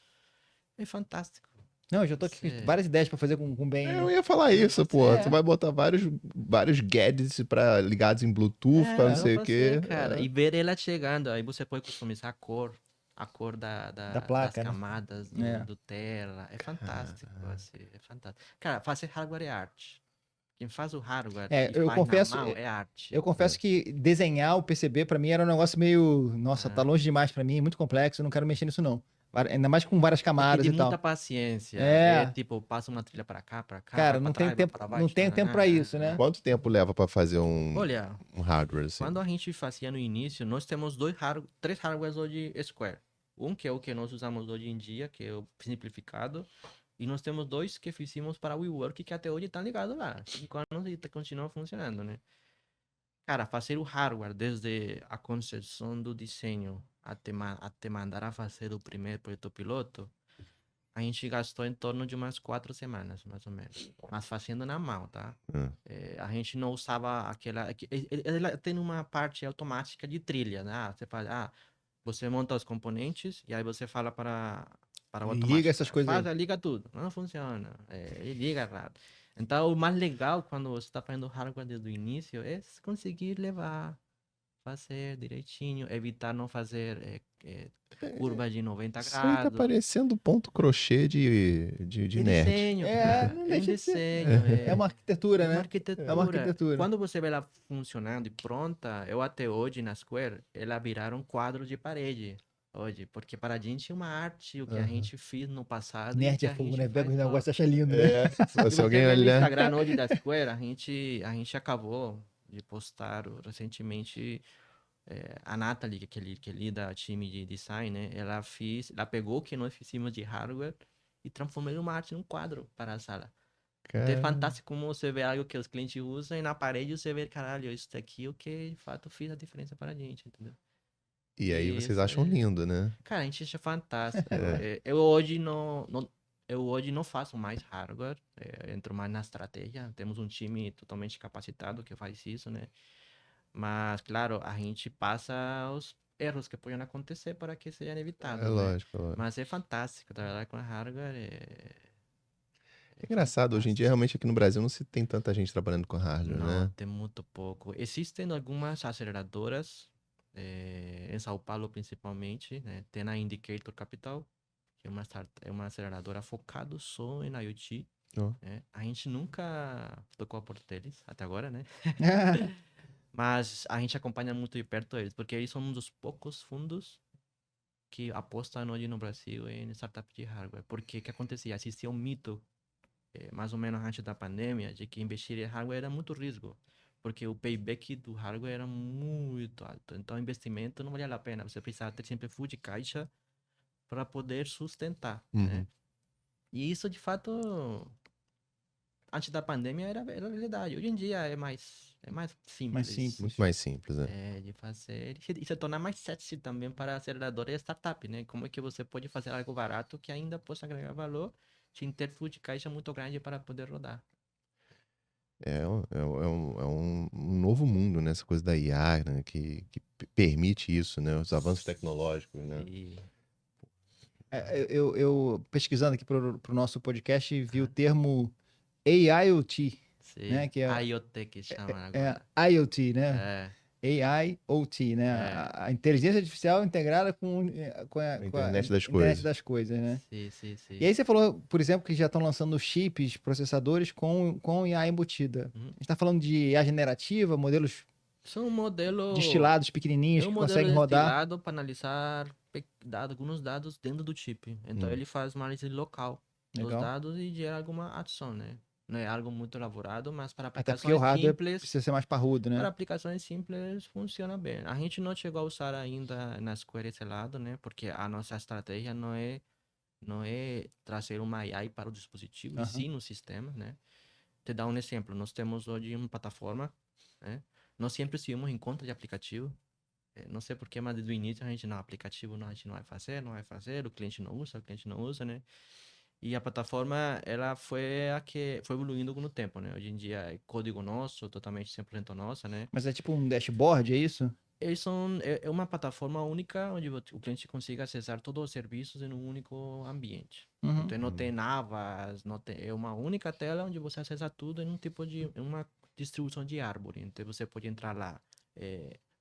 é fantástico. Não, eu já tô aqui com várias ideias para fazer com bem. Eu ia falar isso, pô. É. Você vai botar vários gadgets ligados em Bluetooth, pra não sei o quê. Cara, e ver ela chegando, aí você pode customizar a cor da placa, das né? camadas do tela. É fantástico, assim, é fantástico. Cara, fazer hardware é arte. Quem faz o hardware e eu faz confesso, na mão é arte. Eu confesso que desenhar o PCB para mim era um negócio meio, nossa, tá longe demais para mim, muito complexo, eu não quero mexer nisso não. Ainda mais com várias camadas Tem e tal. muita paciência. Tipo, passa uma trilha pra cá, Cara, vai não pra tem trás, tempo, vai pra baixo, não tenho tempo para isso, né? Quanto tempo leva pra fazer Olha, um hardware assim? quando a gente fazia no início, nós temos 3 hardwares hoje Square. Um que é o que nós usamos hoje em dia, que é o simplificado. E nós temos 2 que fizemos para o WeWork, que até hoje estão ligados lá. 5 anos e continuam funcionando, né? Cara, fazer o hardware, desde a concepção do desenho até mandar a fazer o primeiro projeto piloto, a gente gastou em torno de umas 4 semanas, mais ou menos. Mas fazendo na mão, tá? A gente não usava aquela... Ela tem uma parte automática de trilha, né? Você monta os componentes e aí você fala para para Ele automático. liga essas coisas aí. Liga tudo. Não funciona. Ele liga errado. Então, o mais legal quando você está fazendo hardware desde o início é conseguir levar, fazer direitinho, evitar não fazer curva de 90 Isso aí tá graus. parecendo ponto crochê de É nerd. desenho. Não É um deixa de ser. desenho. É uma arquitetura, É uma né? arquitetura. É uma arquitetura. Quando você vê ela funcionando e pronta, eu até hoje na Square, ela viraram quadros de parede. Hoje, porque para a gente é uma arte, o que a Aham. gente fez no passado. e o Nerd que é a fogo, gente né? Pega faz os agora. negócios e acha lindo, né? Se Se você alguém ver no olhar. Instagram hoje da Square, a gente acabou de postar recentemente a Nathalie, que lida time de design, né? Ela pegou o que nós fizemos de hardware e transformou em uma arte num quadro para a sala. Então é Cara, fantástico como você vê algo que os clientes usam e na parede você vê, caralho, isso daqui é o que de fato fez a diferença para a gente, entendeu? e aí vocês Isso acham lindo, né? Cara, a gente acha fantástico. É. Eu hoje não faço mais hardware, entro mais na estratégia. Temos um time totalmente capacitado que faz isso, né? Mas, claro, a gente passa os erros que podem acontecer para que sejam evitados, É né? lógico, é lógico. Mas é fantástico, trabalhar com hardware É engraçado, hoje em dia, realmente aqui no Brasil não se tem tanta gente trabalhando com hardware, Não, né? tem muito pouco. Existem algumas aceleradoras, em São Paulo principalmente, né? Tem a Indicator Capital, que é uma aceleradora focada só em IoT. Ó. Né? A gente nunca tocou a porta deles, até agora, né? Mas a gente acompanha muito de perto eles, porque eles são um dos poucos fundos que apostam hoje no Brasil em startup de hardware. Porque o que acontecia? Existia um mito, mais ou menos antes da pandemia, de que investir em hardware era muito risco. Porque o payback do hardware era muito alto. Então, o investimento não valia a pena. Você precisava ter sempre full de caixa para poder sustentar, né? Uhum. E isso, de fato, antes da pandemia era realidade. Hoje em dia é mais simples. Mais simples. Muito mais simples, né? De fazer e se tornar mais sexy também para a aceleradora e a startup, né? Como é que você pode fazer algo barato que ainda possa agregar valor sem ter fluxo de caixa muito grande para poder rodar. Um novo mundo, né? Essa coisa da IA, né? Que permite isso, né? Os avanços tecnológicos, né? E Eu pesquisando aqui pro nosso podcast, vi o termo AIoT, né? Que é IoT que chama agora. IoT, né? AIoT, né? É. A inteligência artificial integrada com A internet das internet coisas. das coisas, né? Sim. E aí você falou, por exemplo, que já estão lançando chips, processadores com IA embutida. Uhum. A gente está falando de IA generativa, modelos São um modelo destilados pequenininhos É um que modelo conseguem rodar. destilado para analisar alguns dados dentro do chip. Então ele faz uma análise local dos Legal. dados e gera alguma ação, né? Não é algo muito elaborado, mas para Até porque o aplicações hardware simples, precisa ser mais parrudo, né? para aplicações simples funciona bem. A gente não chegou a usar ainda na Square esse lado, né? Porque a nossa estratégia não é trazer uma AI para o dispositivo, e Aham. sim no sistema, né? Te dar um exemplo. Nós temos hoje uma plataforma, né? Nós sempre seguimos em conta de aplicativo. Não sei porquê, mas desde o início a gente aplicativo não, a gente não vai fazer, o cliente não usa, né? E a plataforma, ela foi a que foi evoluindo com o tempo, né? Hoje em dia é código nosso, totalmente 100% nossa, né? Mas é tipo um dashboard, é isso? É uma plataforma única onde o cliente consiga acessar todos os serviços em um único ambiente. Uhum. Então não tem abas, é uma única tela onde você acessa tudo em uma distribuição de árvore. Então você pode entrar lá,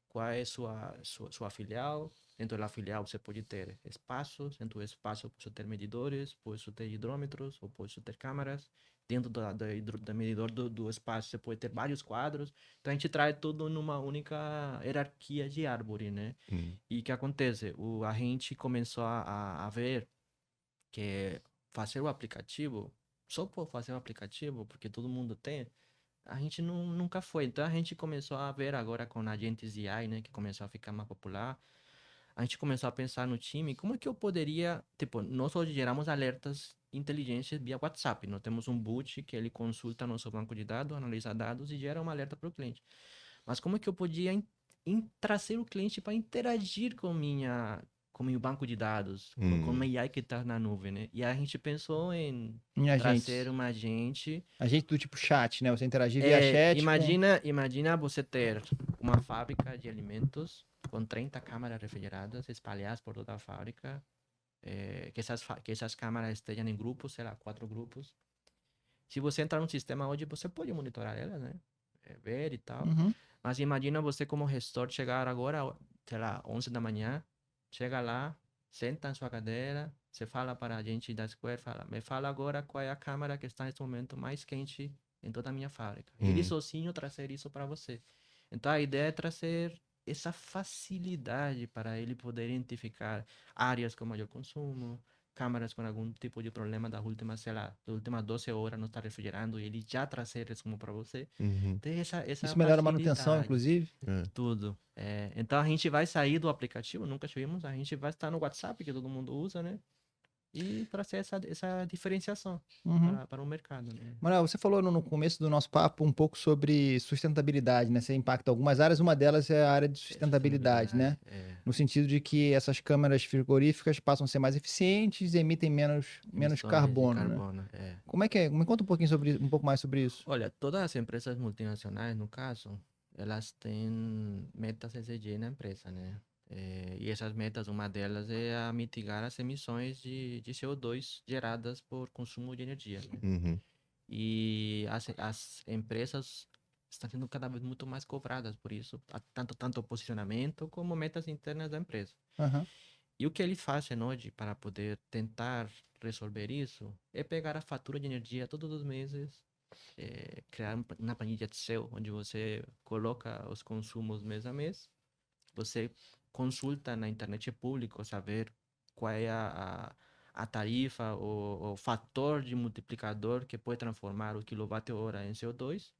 qual é sua filial. Dentro da filial você pode ter espaços, dentro do espaço pode ter medidores, pode ter hidrômetros, ou pode ter câmeras. Dentro do medidor do espaço você pode ter vários quadros. Então a gente traz tudo numa única hierarquia de árvore, né? E o que acontece? A gente começou a ver que fazer o aplicativo, só por fazer o aplicativo, porque todo mundo tem, a gente nunca foi. Então a gente começou a ver agora com agentes de AI, né? Que começou a ficar mais popular. A gente começou a pensar no time, como é que eu poderia... Tipo, nós hoje geramos alertas inteligentes via WhatsApp. Nós temos um bot que ele consulta nosso banco de dados, analisa dados e gera uma alerta para o cliente. Mas como é que eu podia trazer o cliente para interagir com meu banco de dados, com uma AI que está na nuvem, né? E a gente pensou em trazer uma agente... Agente do tipo chat, né? Você interagir via chat. Imagina você ter uma fábrica de alimentos com 30 câmaras refrigeradas espalhadas por toda a fábrica, que essas câmeras estejam em grupos, sei lá, 4 grupos. Se você entrar no sistema hoje, você pode monitorar elas, né? Ver e tal. Uhum. Mas imagina você como gestor chegar agora, sei lá, 11 da manhã, chega lá, senta em sua cadeira, você fala para a gente da Square, me fala agora qual é a câmera que está nesse momento mais quente em toda a minha fábrica. Ele sozinho trazer isso para você. Então a ideia é trazer essa facilidade para ele poder identificar áreas com maior consumo, câmaras com algum tipo de problema das últimas, sei lá, das últimas 12 horas não está refrigerando e ele já trazer resumo para você. Uhum. Tem essa Isso melhora a manutenção, facilidade. inclusive. É. Tudo. Então a gente vai sair do aplicativo, nunca tivemos, a gente vai estar no WhatsApp, que todo mundo usa, né? E trazer essa diferenciação Uhum. para o mercado, né? Manuel, você falou no começo do nosso papo um pouco sobre sustentabilidade, né? Você impacta algumas áreas, uma delas é a área de sustentabilidade, né? No sentido de que essas câmaras frigoríficas passam a ser mais eficientes e emitem menos Emissões de carbono, né? carbono, Como é que é? Me conta um pouquinho um pouco mais sobre isso. Olha, todas as empresas multinacionais, no caso, elas têm metas ESG na empresa, né? E essas metas, uma delas é a mitigar as emissões de CO2 geradas por consumo de energia, né? Uhum. E as empresas estão sendo cada vez muito mais cobradas por isso, tanto posicionamento como metas internas da empresa. Aham. E o que eles fazem hoje para poder tentar resolver isso é pegar a fatura de energia todos os meses, criar uma planilha Excel, onde você coloca os consumos mês a mês, você consulta na internet pública saber qual é a tarifa, o fator de multiplicador que pode transformar o quilowatt-hora em CO2,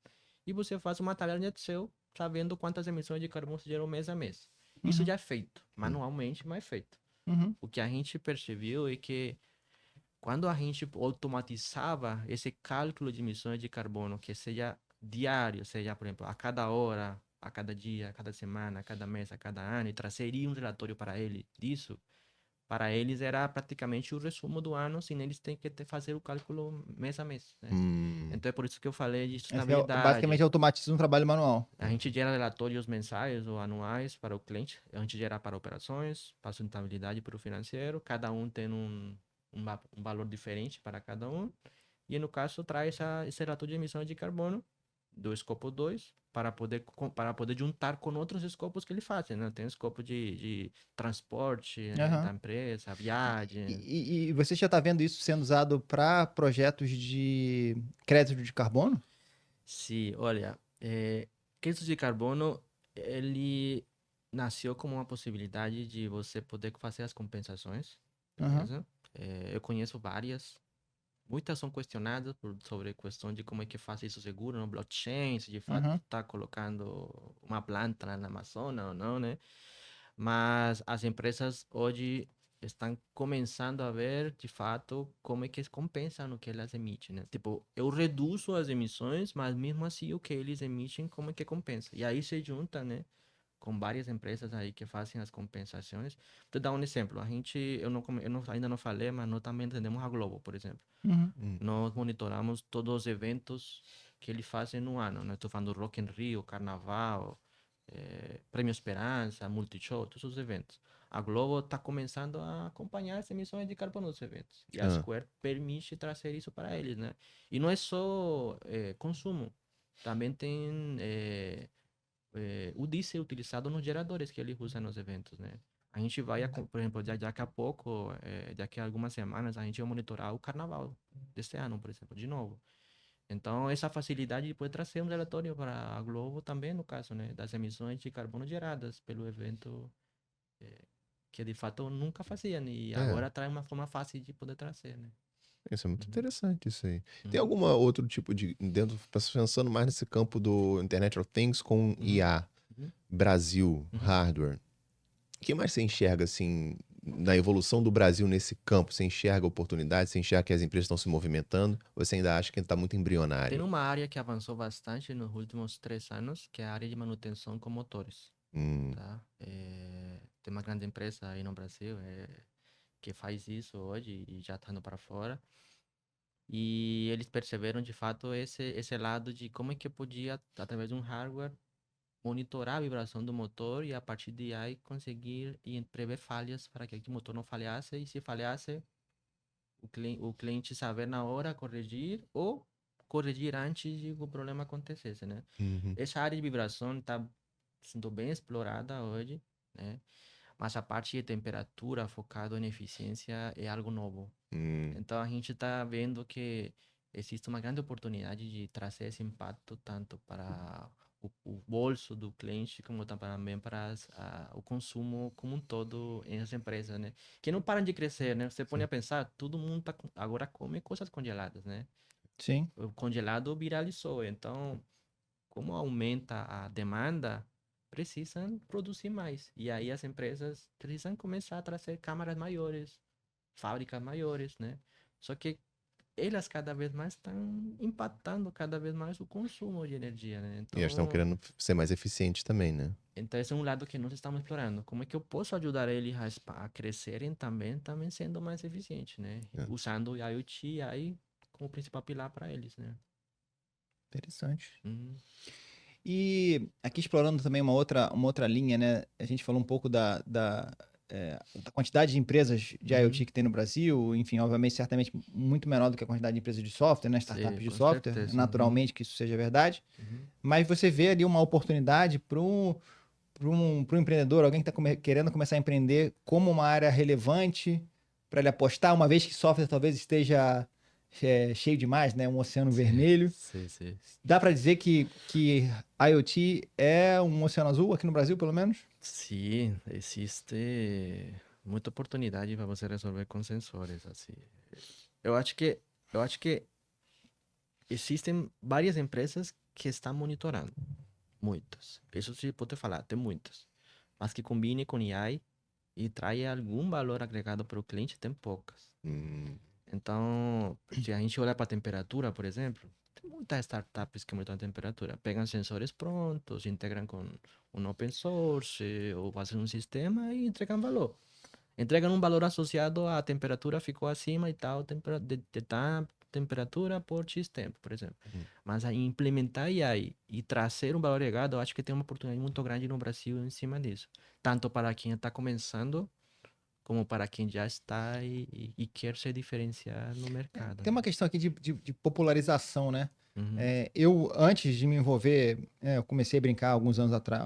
e você faz uma tabela de Excel sabendo quantas emissões de carbono se geram mês a mês. Isso Uhum. já é feito, manualmente, mas é feito. Uhum. O que a gente percebeu é que quando a gente automatizava esse cálculo de emissões de carbono, que seja diário, seja, por exemplo, a cada hora, a cada dia, a cada semana, a cada mês, a cada ano, e trazeria um relatório para ele disso, para eles era praticamente o resumo do ano, sem eles terem que fazer o cálculo mês a mês, né? Hum. Então é por isso que eu falei de Essa é, sustentabilidade. basicamente automatiza um trabalho manual. A gente gera relatórios mensais ou anuais para o cliente, a gente gera para operações, para sustentabilidade, para o financeiro, cada um tem um valor diferente para cada um, e no caso traz esse relatório de emissões de carbono do escopo 2 para poder juntar com outros escopos que ele faz, né? Tem o escopo de transporte, da Aham. empresa, viagem. E você já está vendo isso sendo usado para projetos de crédito de carbono? Sim, olha, crédito de carbono, ele nasceu como uma possibilidade de você poder fazer as compensações, Aham. beleza? Eu conheço várias, muitas são questionadas sobre a questão de como é que faz isso seguro no blockchain, se de fato Aham. está colocando uma planta lá na Amazônia ou não, né? Mas as empresas hoje estão começando a ver, de fato, como é que eles compensam o que elas emitem, né? Tipo, eu reduzo as emissões, mas mesmo assim o que eles emitem, como é que compensa? E aí se junta, né? Com várias empresas aí que fazem as compensações. Vou dar um exemplo. Ainda não falei, mas nós também atendemos a Globo, por exemplo. Uhum. Nós monitoramos todos os eventos que eles fazem no ano, né? Estou falando Rock in Rio, Carnaval, Prêmio Esperança, Multishow, todos os eventos. A Globo está começando a acompanhar as emissões de carbono dos eventos. E a Ah. Square permite trazer isso para eles, né? E não é só consumo. Também tem o diesel utilizado nos geradores que eles usam nos eventos, né? A gente vai, por exemplo, daqui a pouco, daqui a algumas semanas, a gente vai monitorar o carnaval deste ano, por exemplo, de novo. Então, essa facilidade de poder trazer um relatório para a Globo também, no caso, né, das emissões de carbono geradas pelo evento, que de fato nunca faziam, e É. agora traz uma forma fácil de poder trazer, né? Isso é muito interessante, isso aí. Tem Uhum. algum outro tipo de. Pensando mais nesse campo do Internet of Things com IA, Uhum. Brasil, hardware. O que mais você enxerga, assim, na evolução do Brasil nesse campo? Você enxerga oportunidades? Você enxerga que as empresas estão se movimentando? Ou você ainda acha que está muito Tem embrionário? uma área que avançou bastante nos últimos 3 anos, que é a área de manutenção com motores. Hum. Tá? Tem uma grande empresa aí no Brasil que faz isso hoje e já está indo para fora. E eles perceberam de fato esse lado de como é que podia, através de um hardware, monitorar a vibração do motor e a partir de aí conseguir e prever falhas para que o motor não falhasse e se falhasse o cliente saber na hora corrigir ou corrigir antes de o problema acontecesse, né? Uhum. Essa área de vibração está sendo bem explorada hoje, né? Mas a parte de temperatura focado em eficiência é algo novo. Então a gente está vendo que existe uma grande oportunidade de trazer esse impacto tanto para o bolso do cliente como também para o consumo como um todo em as empresas, né? Que não param de crescer, né? Você põe a pensar, todo mundo agora come coisas congeladas, né? Sim. O congelado viralizou, então como aumenta a demanda, precisam produzir mais. E aí as empresas precisam começar a trazer câmaras maiores, fábricas maiores, né? Só que elas cada vez mais estão impactando cada vez mais o consumo de energia, né? E eles estão querendo ser mais eficientes também, né? Então esse é um lado que nós estamos explorando. Como é que eu posso ajudar eles a crescerem também sendo mais eficientes, né? É. Usando o IoT aí como principal pilar para eles, né? Interessante. Uhum. E aqui explorando também uma outra linha, né? A gente falou um pouco da quantidade de empresas de Uhum. IoT que tem no Brasil, enfim, obviamente, certamente muito menor do que a quantidade de empresas de software, né? Startups Sim, de com software, certeza. naturalmente que isso seja verdade. Uhum. Mas você vê ali uma oportunidade para um empreendedor, alguém que está querendo começar a empreender, como uma área relevante para ele apostar, uma vez que software talvez esteja cheio demais, né? Um oceano vermelho. Sim, sim. Dá para dizer que IoT é um oceano azul aqui no Brasil, pelo menos? Sim, existe muita oportunidade para você resolver com sensores, assim. Eu acho que existem várias empresas que estão monitorando, muitas. Isso sim pode falar, tem muitas. Mas que combine com AI e traia algum valor agregado para o cliente, tem poucas. Então, se a gente olhar para a temperatura, por exemplo, tem muitas startups que monitoram a temperatura. Pegam sensores prontos, integram com um open source ou fazem um sistema e entregam valor. Entregam um valor associado à temperatura ficou acima e tal, de tal temperatura por X tempo, por exemplo. Mas a implementar AI e trazer um valor agregado, eu acho que tem uma oportunidade muito grande no Brasil em cima disso. Tanto para quem está começando, como para quem já está e quer se diferenciar no mercado. Tem uma questão aqui de popularização, né? Uhum. Eu, antes de me envolver, eu comecei a brincar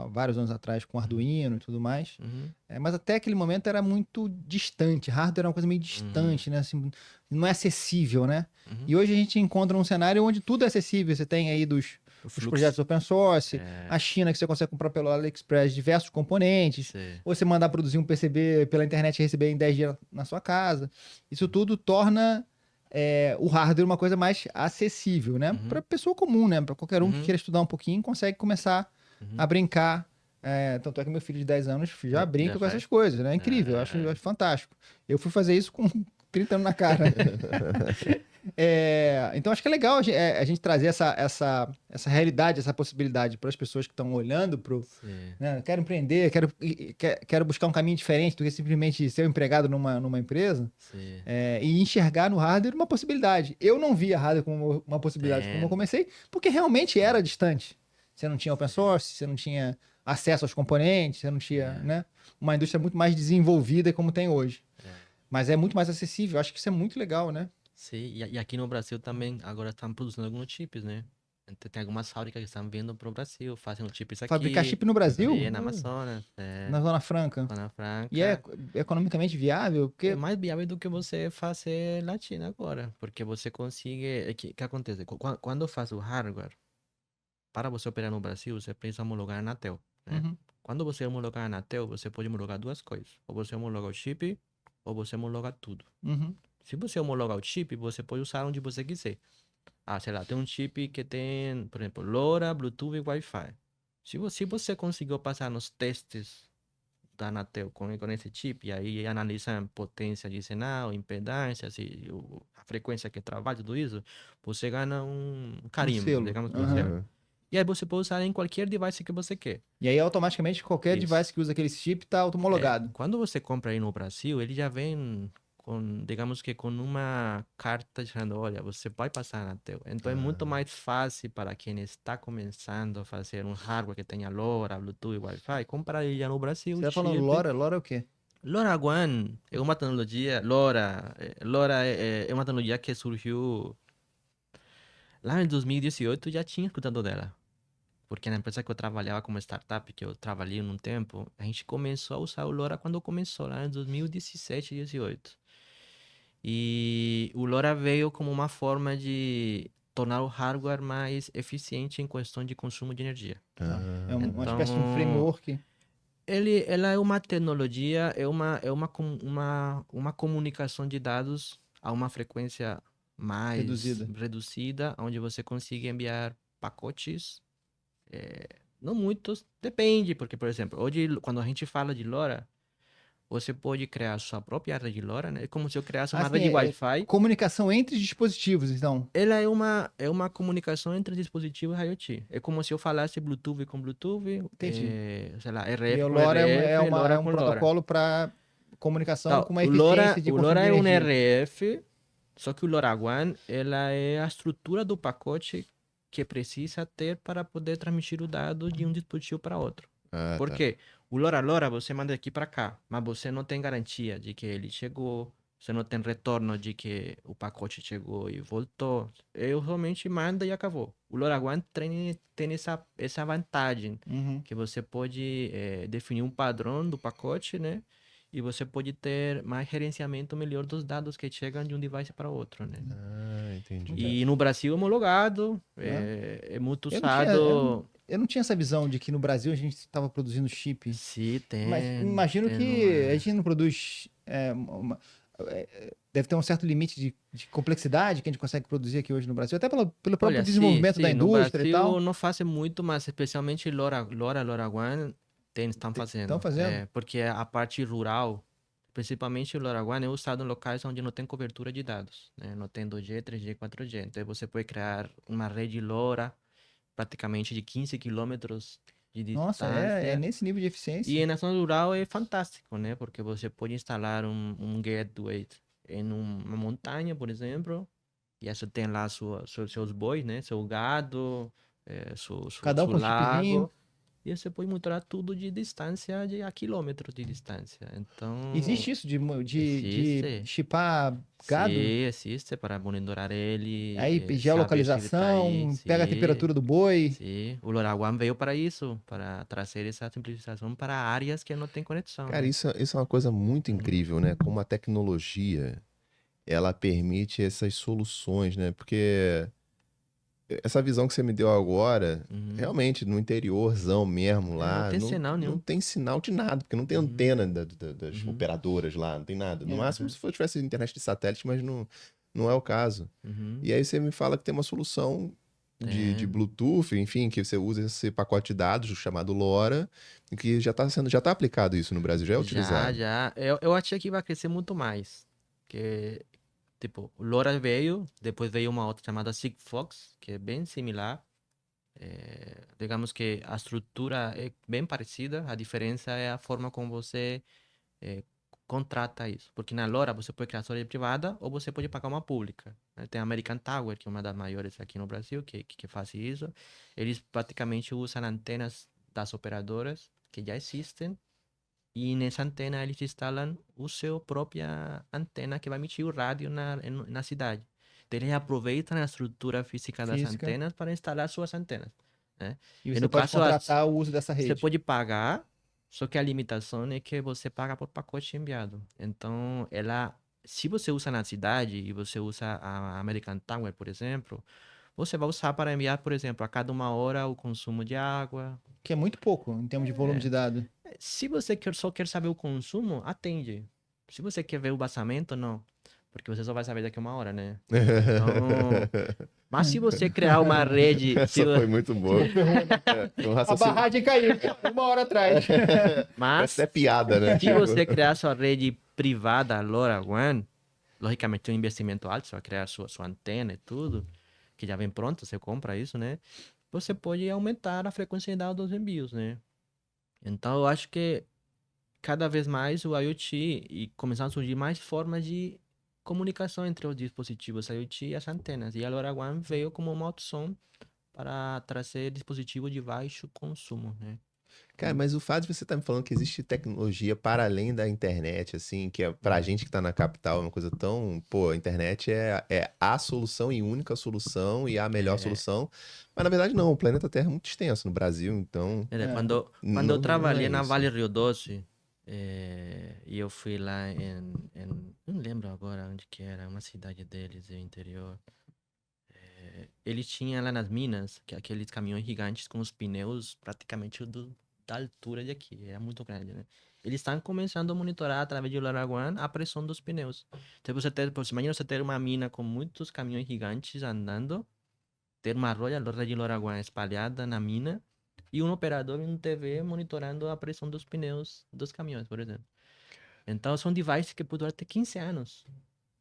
vários anos atrás com Arduino e tudo mais. Uhum. Mas até aquele momento era muito distante. Hardware era uma coisa meio distante, né? Assim, não é acessível, né? Uhum. E hoje a gente encontra um cenário onde tudo é acessível. Você tem aí os projetos open source, a China que você consegue comprar pelo AliExpress diversos componentes, Sim. ou você mandar produzir um PCB pela internet e receber em 10 dias na sua casa. Isso tudo torna o hardware uma coisa mais acessível, né? Para pessoa comum, né? Para qualquer um que queira estudar um pouquinho, consegue começar a brincar. Tanto é que meu filho de 10 anos já brinca com essas coisas, né? É incrível, eu acho fantástico. Eu fui fazer isso com 30 anos na cara. Então acho que é legal a gente trazer essa realidade, essa possibilidade para as pessoas que estão olhando né? Quero empreender, quero buscar um caminho diferente do que simplesmente ser um empregado numa empresa. E enxergar no hardware uma possibilidade. Eu não via hardware como uma possibilidade quando eu comecei, porque realmente era distante. Você não tinha open source, você não tinha acesso aos componentes, você não tinha, né, uma indústria muito mais desenvolvida como tem hoje. Mas é muito mais acessível, acho que isso é muito legal, né? Sim, e aqui no Brasil também agora estão produzindo alguns chips, né? Então, tem algumas fábricas que estão vindo para o Brasil, fazendo chips aqui. Fabricar chip no Brasil? Na Amazonas. Na Zona Franca. Zona Franca. E é economicamente viável? Porque... É mais viável do que você fazer na China agora. Porque você consegue... O que acontece? Quando faz o hardware, para você operar no Brasil, você precisa homologar a Anatel, né? Quando você homologar a Anatel, você pode homologar duas coisas. Ou você homologa o chip, ou você homologa tudo. Se você homologar o chip, você pode usar onde você quiser. Sei lá, tem um chip que tem, por exemplo, LoRa, Bluetooth e Wi-Fi. Se você conseguiu passar nos testes da Anatel com esse chip, e aí analisam potência de sinal, impedância, a frequência que trabalha, tudo isso, você ganha um carimbo, selo. digamos assim. E aí você pode usar em qualquer device que você quer. E aí automaticamente qualquer device que usa aquele chip está homologado. Quando você compra aí no Brasil, ele já vem digamos que com uma carta dizendo, olha, você vai passar na Anatel. Então é muito mais fácil para quem está começando a fazer um hardware que tenha LoRa, Bluetooth e Wi-Fi, comprar ele já no Brasil, Você tá falando chip. LoRa? LoRa é o quê? LoRaWAN é uma tecnologia, LoRa é uma tecnologia que surgiu lá em 2018, já tinha escutado dela. Porque na empresa que eu trabalhava como startup, que eu trabalhei num tempo, a gente começou a usar o LoRa quando começou, lá em 2017, 2018. E o LoRa veio como uma forma de tornar o hardware mais eficiente em questão de consumo de energia. É uma espécie de um framework. Ela é uma tecnologia, uma comunicação de dados a uma frequência mais reduzida, onde você consiga enviar pacotes, não muitos, depende, porque, por exemplo, hoje, quando a gente fala de LoRa, você pode criar sua própria rede LoRa, né? É como se eu criasse uma rede Wi-Fi. Comunicação entre dispositivos, então. Ela é uma comunicação entre dispositivos IoT. É como se eu falasse Bluetooth com Bluetooth, sei lá, RF E o com LoRa RF, LoRa é um com LoRa. protocolo para comunicação Então, com uma o LoRa, eficiência de o consumo LoRa de é um energia. RF, só que o LoRaWAN, ela é a estrutura do pacote que precisa ter para poder transmitir o dado de um dispositivo para outro. Por quê? O LoRa você manda aqui para cá, mas você não tem garantia de que ele chegou, você não tem retorno de que o pacote chegou e voltou. Eu realmente mando e acabou. O LoRaWAN tem essa vantagem, que você pode definir um padrão do pacote, né? E você pode ter mais gerenciamento melhor dos dados que chegam de um device para outro, né? Entendi. E no Brasil é homologado, é muito usado. Eu não tinha essa visão de que no Brasil a gente estava produzindo chip. Sim, tem. Mas imagino que a gente não produz. Deve ter um certo limite de complexidade que a gente consegue produzir aqui hoje no Brasil, até pelo próprio desenvolvimento da indústria no e tal. Brasil não fazem muito, mas especialmente LoRaWAN estão fazendo. Estão fazendo. Porque a parte rural, principalmente o LoRaWAN, é usado em locais onde não tem cobertura de dados, né? Não tem 2G, 3G, 4G. Então você pode criar uma rede LoRa praticamente de 15 quilômetros de distância. Nossa, é nesse nível de eficiência. E na zona rural é fantástico, né? Porque você pode instalar um gateway em uma montanha, por exemplo, e aí você tem lá seus bois, né? Seu gado, Cada um seu com um chipzinho. lago. E você pode monitorar tudo de distância, a quilômetros de distância. Então, Existe isso de existe. chipar gado? Sim, existe para monitorar ele. Aí saber se ele geolocalização, tá aí. pega a Sim. temperatura do boi. Sim, o LoRaWAN veio para isso, para trazer essa simplificação para áreas que não tem conexão. Cara, né? isso é uma coisa muito incrível, né? Como a tecnologia, ela permite essas soluções, né? Porque essa visão que você me deu agora, realmente, no interiorzão mesmo lá, não tem sinal nenhum. não tem sinal de nada, porque não tem antena das operadoras lá, não tem nada. No máximo, se tivesse internet de satélite, mas não é o caso. E aí você me fala que tem uma solução de Bluetooth, enfim, que você usa esse pacote de dados chamado LoRa, e que já tá aplicado isso no Brasil, já é utilizado. Já. Eu achei que vai crescer muito mais. Que, tipo, o LoRa veio, depois veio uma outra chamada Sigfox, que é bem similar. Digamos que a estrutura é bem parecida, a diferença é a forma como você contrata isso. Porque na LoRa você pode criar sua rede privada ou você pode pagar uma pública. Né? Tem a American Tower, que é uma das maiores aqui no Brasil, que faz isso. Eles praticamente usam antenas das operadoras que já existem e nessa antena eles instalam o seu própria antena que vai emitir o rádio na cidade. Então eles aproveitam a estrutura física das antenas para instalar suas antenas. Né? E você pode contratar o uso dessa rede. Você pode pagar, só que a limitação é que você paga por pacote enviado. Então, se você usa na cidade e você usa a American Tower, por exemplo, você vai usar para enviar, por exemplo, a cada 1 hora o consumo de água. Que é muito pouco em termos de volume de dados. Se você só quer saber o consumo, atende. Se você quer ver o vazamento, não. Porque você só vai saber daqui a 1 hora, né? Então... Mas se você criar uma rede... Essa foi muito boa. A barragem caiu 1 hora atrás. Mas essa é piada, né? Se você criar sua rede privada LoRaWAN, logicamente tem um investimento alto, você vai criar sua antena e tudo, que já vem pronto, você compra isso, né? Você pode aumentar a frequência de dados dos envios, né? Então eu acho que cada vez mais o IoT e começaram a surgir mais formas de comunicação entre os dispositivos IoT e as antenas. E a LoRaWAN veio como uma opção para trazer dispositivos de baixo consumo, né? Cara, mas o fato de você estar me falando que existe tecnologia para além da internet, assim, que é pra gente que tá na capital, é uma coisa tão. Pô, a internet é a solução e única solução e a melhor É. solução. Mas na verdade, não, o planeta Terra é muito extenso no Brasil, então. Quando Não eu trabalhei é na isso. Vale Rio Doce, e eu fui lá não lembro agora onde que era, uma cidade deles, no interior. Eles tinham lá nas minas aqueles caminhões gigantes com os pneus praticamente da altura de aqui, era muito grande, né? Eles estão começando a monitorar através de LoRaWAN a pressão dos pneus. Então você imagina você ter uma mina com muitos caminhões gigantes andando, ter uma rede de LoRaWAN espalhada na mina e um operador em um TV monitorando a pressão dos pneus dos caminhões, por exemplo. Então são devices que podem ter 15 anos.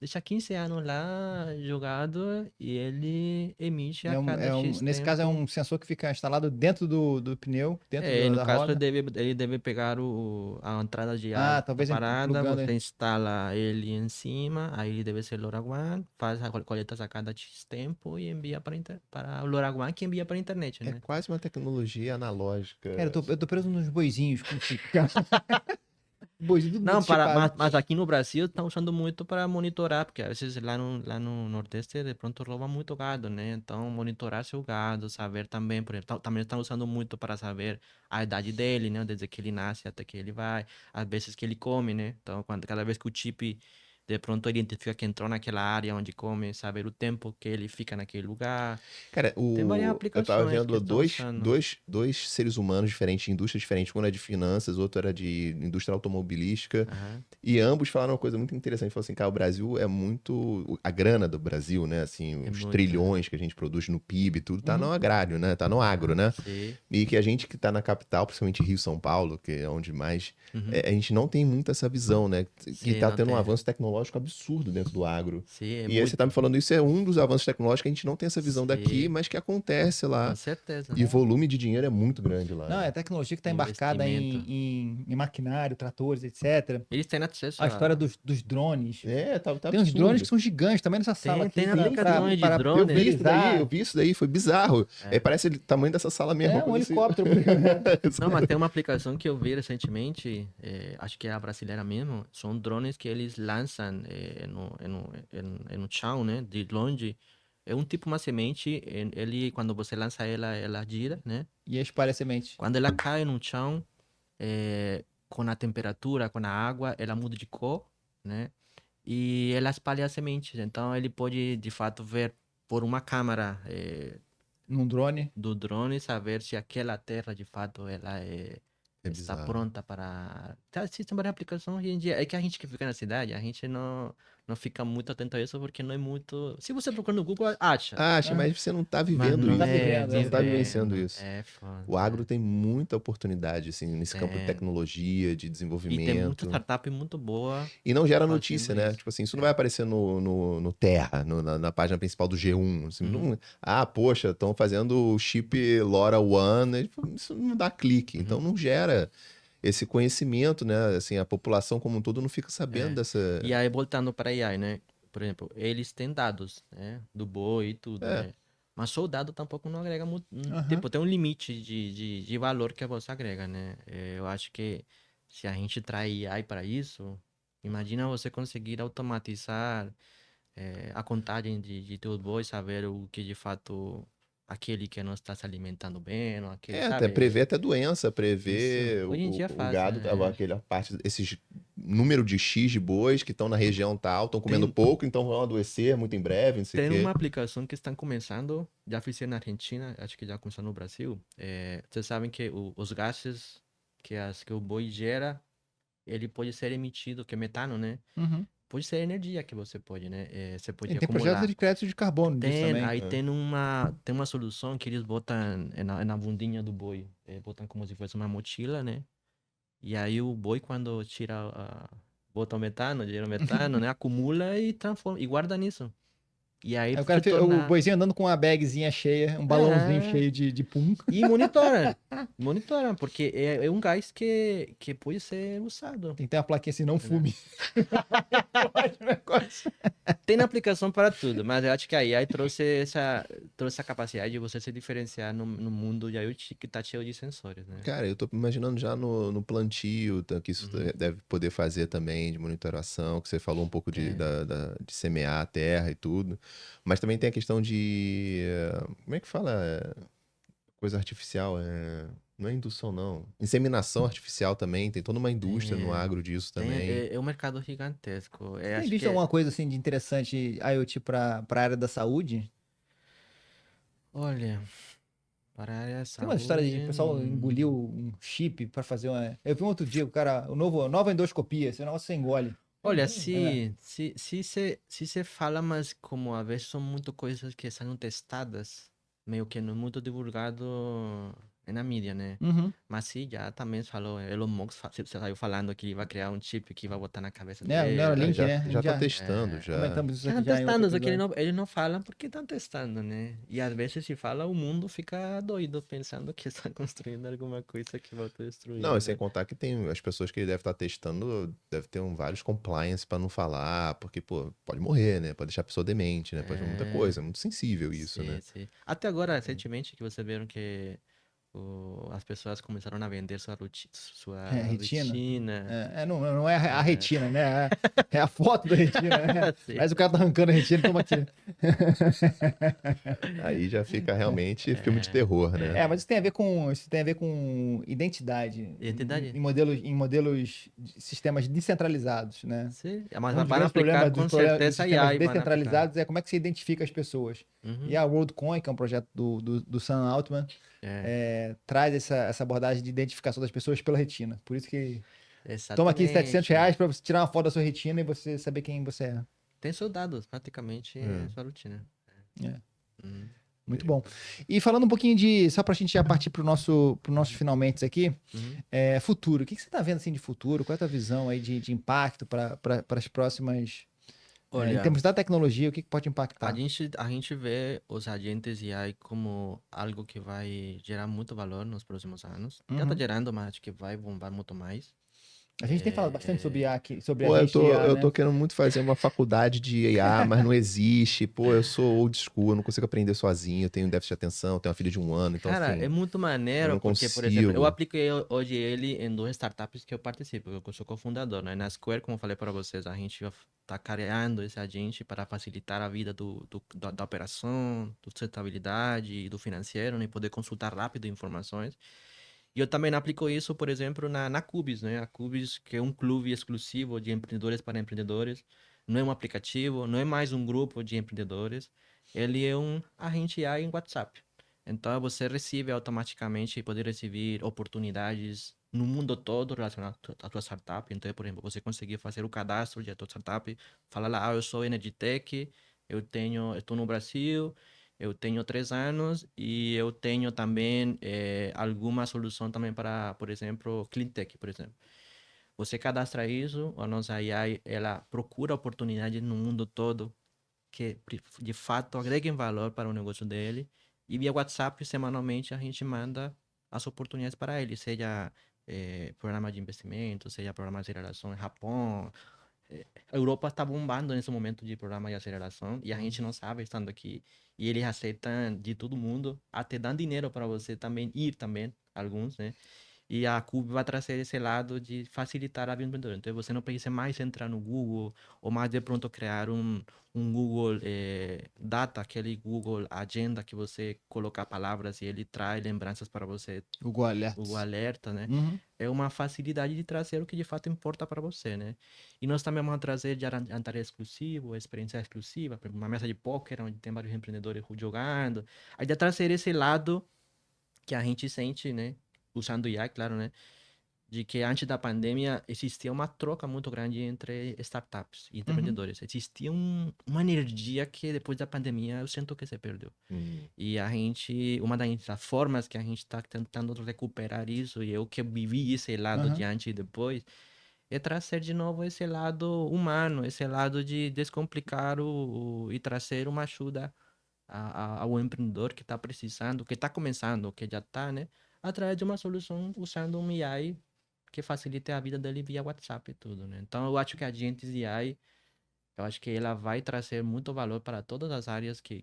Deixa 15 anos lá jogado e ele emite a cada X Nesse caso, é tempo. um sensor que fica instalado dentro do pneu, dentro No da caso, roda. ele deve pegar a entrada de ar da Talvez parada, plugando. você instala ele em cima, aí ele deve ser LoRaWAN, faz a coleta a cada X tempo e envia para o LoRaWAN que envia para a internet, É né? quase uma tecnologia analógica. Cara, eu tô preso nos boizinhos. Com boizinho tudo Não, muito chipado. mas aqui no Brasil estão usando muito para monitorar, porque às vezes lá no Nordeste de pronto rouba muito gado, né? Então, monitorar seu gado, saber também, por exemplo, também estão usando muito para saber a idade dele, né? Desde que ele nasce até que ele vai, às vezes que ele come, né? Então, cada vez que o chip de pronto identifica que entrou naquela área onde come, saber o tempo que ele fica naquele lugar. Cara, Tem várias eu tava aplicações que vendo estão usando. dois seres humanos diferentes, indústrias diferentes. Um era de finanças, outro era de indústria automobilística. Aham. E ambos falaram uma coisa muito interessante. Falaram assim, cara, o Brasil é muito. A grana do Brasil, né? Assim, É os muito, trilhões que a gente produz no PIB, tudo tá Uhum. no agrário, né? Tá no agro, né? Sim. E que a gente que tá na capital, principalmente Rio, São Paulo, que é onde mais. Uhum. A gente não tem muito essa visão, né? Que Sim, tá não tendo um tem. avanço tecnológico absurdo dentro do agro. Sim, é E aí muito. você tá me falando, isso é um dos avanços tecnológicos que a gente não tem essa visão daqui, Sim. mas que acontece lá. Com certeza. E volume de dinheiro é muito grande lá. Não, né? é tecnologia que está embarcada Investimento. em maquinário, tratores, etc. Eles têm acesso A história dos drones. Tá Tem uns absurdo. drones que são gigantes também nessa sala aqui. tem pra- aplicações de pra drone. Eu vi isso daí, pulverizar. eu vi isso daí, foi bizarro. É. Parece o tamanho dessa sala mesmo. É um coisa assim. helicóptero. Não, mas tem uma aplicação que eu vi recentemente, acho que é a brasileira mesmo, são drones que eles lançam no chão, né, de longe. É um tipo uma semente, quando você lança ela gira, né? E espalha a semente. Quando ela cai no chão, com a temperatura, com a água, ela muda de cor, né? E ela espalha as sementes. Então ele pode, de fato, ver por uma câmera Num drone. do drone, saber se aquela terra, de fato, ela É está bizarro. pronta para... Existem várias aplicações hoje em dia. É que a gente que fica na cidade, a gente não fica muito atento a isso, porque não é muito... Se você procurar no Google, acha. Acha, mas você não tá Mas vivendo não isso. tá é vivendo, Você não tá vivendo, vivenciando isso. É foda. O agro tem muita oportunidade, assim, nesse campo de Tem. tecnologia, de E tem muita desenvolvimento. startup muito boa. E não gera fazendo notícia, né? isso. Tipo assim, isso não vai aparecer no Terra, na página principal do G1. Assim, Uhum. poxa, estão fazendo o chip LoRaWAN. Isso não dá clique. Então Uhum. não gera esse conhecimento, né? Assim, a população como um todo não fica sabendo dessa. E aí, voltando para AI, né? Por exemplo, eles têm dados, né? Do boi e tudo, É. né? Mas só o dado tampouco não agrega muito. Aham. Tipo, tem um limite de valor que você agrega, né? Eu acho que se a gente traz AI para isso, imagina você conseguir automatizar a contagem de teus bois, saber o que de fato aquele que não está se alimentando bem, ou aquele, Até sabe? prever até doença, prever Isso. Hoje em dia o faz, gado, né? aquela parte, esses número de X de bois que estão na região tal, estão comendo pouco, então vão adoecer muito em breve, não sei o Tem quê. uma aplicação que estão começando, já fizeram na Argentina, acho que já começou no Brasil. Vocês sabem que os gases que o boi gera, ele pode ser emitido, que é metano, né? Uhum. Pode ser energia que você pode, né? Você pode E tem acumular. projetos de crédito de carbono disso também. Aí tem uma solução que eles botam na bundinha do boi. Botam como se fosse uma mochila, né? E aí o boi, quando bota o metano, gera o metano, né? Acumula e transforma, e guarda nisso. E aí Aí o cara se o torna... boizinho andando com uma bagzinha cheia, um balãozinho É. cheio de pum. E monitoram, porque é um gás que pode ser usado. Tem que ter uma plaquinha assim, não Entendeu? fume. Pode, o negócio. Tem aplicação para tudo, mas eu acho que a AI trouxe essa capacidade de você se diferenciar no mundo de IoT que tá cheio de sensores, né? Cara, eu tô imaginando já no plantio, tá, que isso Uhum. deve poder fazer também, de monitoração, que você falou um pouco de, É. de semear a terra e tudo. Mas também tem a questão de. Como é que fala? Coisa artificial. Não é indução, não. Inseminação artificial também. Tem toda uma indústria no É. agro disso Tem, também. é um mercado gigantesco. Tem Acho visto que, alguma coisa assim de interessante IoT para a área da saúde? olha, para a área da Tem uma história de saúde, o pessoal engoliu um chip para fazer uma. Eu vi um outro dia, o cara, a nova endoscopia, esse negócio você engole. olha, É. se se fala, mas como às vezes são muito coisas que são testadas, meio que não é muito divulgado na mídia, né? Uhum. Mas sim, já também falou, Elon Musk saiu falando que vai criar um chip que vai botar na cabeça O dele. Neuralink, Já, né? A já gente tá já testando, já. comentamos isso Já aqui estão já em outro testando, só que episódio. eles não falam porque estão testando, né? E às vezes se fala, o mundo fica doido pensando que está construindo alguma coisa que vai destruir, Não, e sem né? contar que tem as pessoas que ele deve estar testando, deve ter vários compliance pra não falar, porque, pô, pode morrer, né? Pode deixar a pessoa demente, né? Pode muita É, coisa, é muito sensível isso, sim, né? sim. Até agora, recentemente, que vocês viram que as pessoas começaram a vender sua É, retina. retina. Não é a retina, né? É a foto da retina, né? Sim. Mas o cara tá arrancando a retina e toma aqui. Aí já fica realmente filme de terror, né? Mas isso tem a ver com identidade. Identidade? Em modelos de sistemas descentralizados, né? Sim, mas Um dos vai grandes aplicar problemas com dos certeza sistemas AI, vai aplicar. descentralizados é como é que você identifica as pessoas. Uhum. E a WorldCoin, que é um projeto do Sam Altman, traz essa abordagem de identificação das pessoas pela retina. Por isso que toma aqui Exatamente. R$ 700 para você tirar uma foto da sua retina e você saber quem você é. Tem seus dados, praticamente, sua rotina. É. Uhum. Muito bom. E falando um pouquinho só pra gente já partir pro nosso finalmente aqui, Uhum. futuro. O que você tá vendo assim de futuro? Qual é a tua visão aí de impacto para as próximas, em Olha, termos da tecnologia, o que pode impactar? a gente vê os agentes AI como algo que vai gerar muito valor nos próximos anos. Já está Uhum. gerando, mas acho que vai bombar muito mais. A gente tem falado bastante sobre IA aqui, sobre Pô, agente IA, eu né? tô querendo muito fazer uma faculdade de IA, mas não existe. Pô, eu sou old school, eu não consigo aprender sozinho, eu tenho déficit de atenção, eu tenho uma filha de 1 ano, então Cara, assim, é muito eu maneiro não porque, por exemplo, eu consigo. apliquei hoje ele em duas startups que eu participo, eu sou cofundador, né? Na Square, como eu falei para vocês, a gente está criando esse agente para facilitar a vida da operação, da sustentabilidade e do financeiro, né? Poder consultar rápido informações. E eu também aplico isso, por exemplo, na Cubis, né? A Cubis, que é um clube exclusivo de empreendedores para empreendedores, não é um aplicativo, não é mais um grupo de empreendedores, ele é um agente AI em WhatsApp. Então você recebe automaticamente e pode receber oportunidades no mundo todo relacionado à tua startup. Então, por exemplo, você conseguir fazer o cadastro da tua startup, falar lá, eu sou Energy Tech, estou no Brasil, eu tenho 3 anos e eu tenho também alguma solução também para, por exemplo, cleantech, por exemplo. Você cadastra isso, a nossa AI, ela procura oportunidades no mundo todo que de fato agreguem valor para o negócio dele e via WhatsApp, semanalmente, a gente manda as oportunidades para ele, seja programa de investimento, seja programa de aceleração em Japão. A Europa está bombando nesse momento de programa de aceleração e a gente não sabe estando aqui. E eles aceitam de todo mundo, até dando dinheiro para você também ir também, alguns, né? E a Cube vai trazer esse lado de facilitar a vida do empreendedor. Então você não precisa mais entrar no Google ou mais de pronto criar um Google Data, aquele Google Agenda que você coloca palavras e ele traz lembranças para você, Google Alerts. o alerta, né? Uhum. É uma facilidade de trazer o que de fato importa para você, né? E nós também vamos trazer de jantar exclusivo, experiência exclusiva, por exemplo, uma mesa de poker onde tem vários empreendedores jogando. Aí de trazer esse lado que a gente sente, né? Usando IA, claro, né? De que antes da pandemia existia uma troca muito grande entre startups e empreendedores. Existia uma energia que depois da pandemia eu sinto que se perdeu. E uma das formas que a gente está tentando recuperar isso, e eu que vivi esse lado de antes e depois, é trazer de novo esse lado humano, esse lado de descomplicar e trazer uma ajuda ao empreendedor que está precisando, que está começando, que já está, né? Através de uma solução usando um AI que facilite a vida dele via WhatsApp e tudo, né? Então, eu acho que a Agentes AI, eu acho que ela vai trazer muito valor para todas as áreas que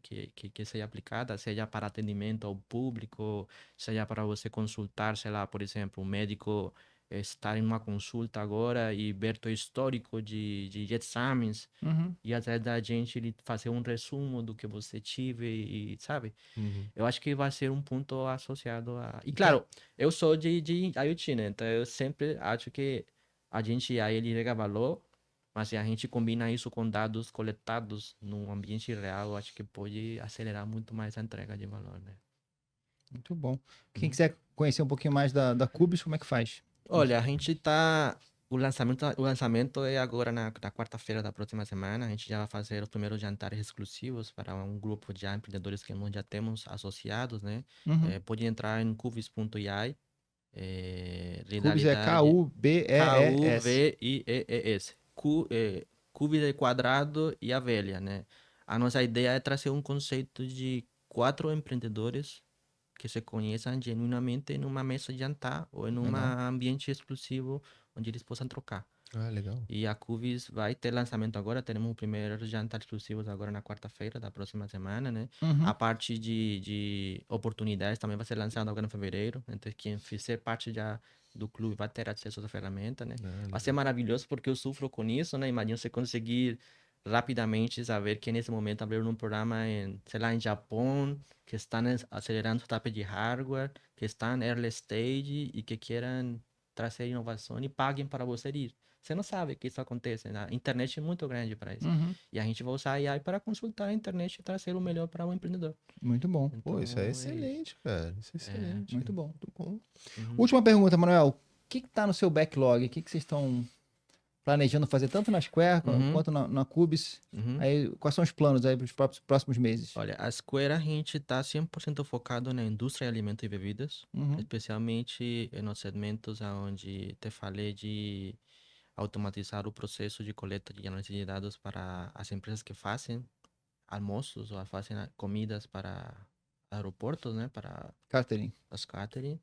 seja aplicada, seja para atendimento ao público, seja para você consultar, sei lá, por exemplo, um médico estar em uma consulta agora e ver teu histórico de exames Uhum. e através da gente ele fazer um resumo do que você tive e, sabe? Uhum. Eu acho que vai ser um ponto associado a... E claro, eu sou de IoT, né? Então eu sempre acho que a gente aí ele agrega valor, mas se a gente combina isso com dados coletados no ambiente real, eu acho que pode acelerar muito mais a entrega de valor, né? Muito bom. Quem Uhum. quiser conhecer um pouquinho mais da Cubis, como é que faz? Olha, a gente tá. O lançamento é agora na quarta-feira da próxima semana. A gente já vai fazer os primeiros jantares exclusivos para um grupo de empreendedores que nós já temos associados, né? Uhum. Pode entrar em cuvis.ai. Cubis é Realidade Kubees. Kuvies. Cuvis é quadrado e a velha, né? A nossa ideia é trazer um conceito de 4 empreendedores que se conheçam genuinamente numa mesa de jantar ou em um Legal. ambiente exclusivo onde eles possam trocar. Ah, legal. E a Cuvis vai ter lançamento agora, teremos o primeiro jantar exclusivo agora na quarta-feira da próxima semana, né? Uhum. A parte de oportunidades também vai ser lançada agora em fevereiro, então quem fizer parte já do clube vai ter acesso a essa ferramenta, né? Vai ser maravilhoso porque eu sofro com isso, né? Imagina você conseguir rapidamente saber que nesse momento abrir um programa em, sei lá, em Japão, que estão acelerando o startup de hardware, que estão em early stage e que queiram trazer inovação e paguem para você ir. Você não sabe que isso acontece, né? A internet é muito grande para isso. Uhum. E a gente vai usar a AI para consultar a internet e trazer o melhor para o empreendedor. Muito bom. Pô, isso é Então, isso. excelente, cara. Isso é excelente. Muito bom. Muito bom. Uhum. Última pergunta, Manuel. O que está no seu backlog? O que vocês estão planejando fazer tanto na Square Uhum. quanto na Cubis? Uhum. Aí, quais são os planos aí para os próximos meses? Olha, a Square a gente está 100% focado na indústria de alimentos e bebidas, Uhum. especialmente nos segmentos onde te falei de automatizar o processo de coleta de análise de dados para as empresas que fazem almoços ou fazem comidas para aeroportos, né, para Catherine. as catering.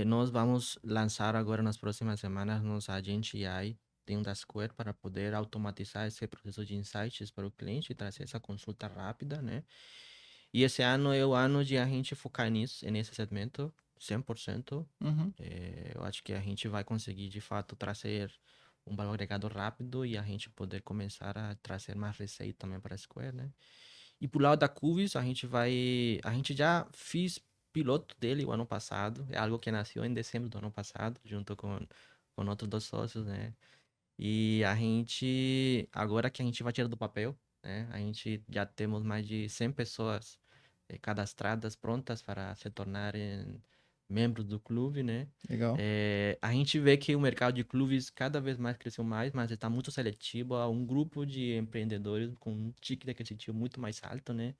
Nós vamos lançar agora nas próximas semanas nossa agente AI dentro da Square para poder automatizar esse processo de insights para o cliente e trazer essa consulta rápida, né? E esse ano é o ano de a gente focar nisso, nesse segmento, 100%. Uhum. Eu acho que a gente vai conseguir, de fato, trazer um valor agregado rápido e a gente poder começar a trazer mais receita também para a Square, né? E pro lado da Cuvis, a gente já fez piloto dele o ano passado, é algo que nasceu em dezembro do ano passado, junto com outros 2 sócios, né? E a gente, agora que a gente vai tirar do papel, né? A gente já temos mais de 100 pessoas cadastradas, prontas para se tornarem membros do clube, né? Legal. A gente vê que o mercado de clubes cada vez mais cresceu mais, mas está muito seletivo a um grupo de empreendedores com um ticket aquisitivo muito mais alto, né?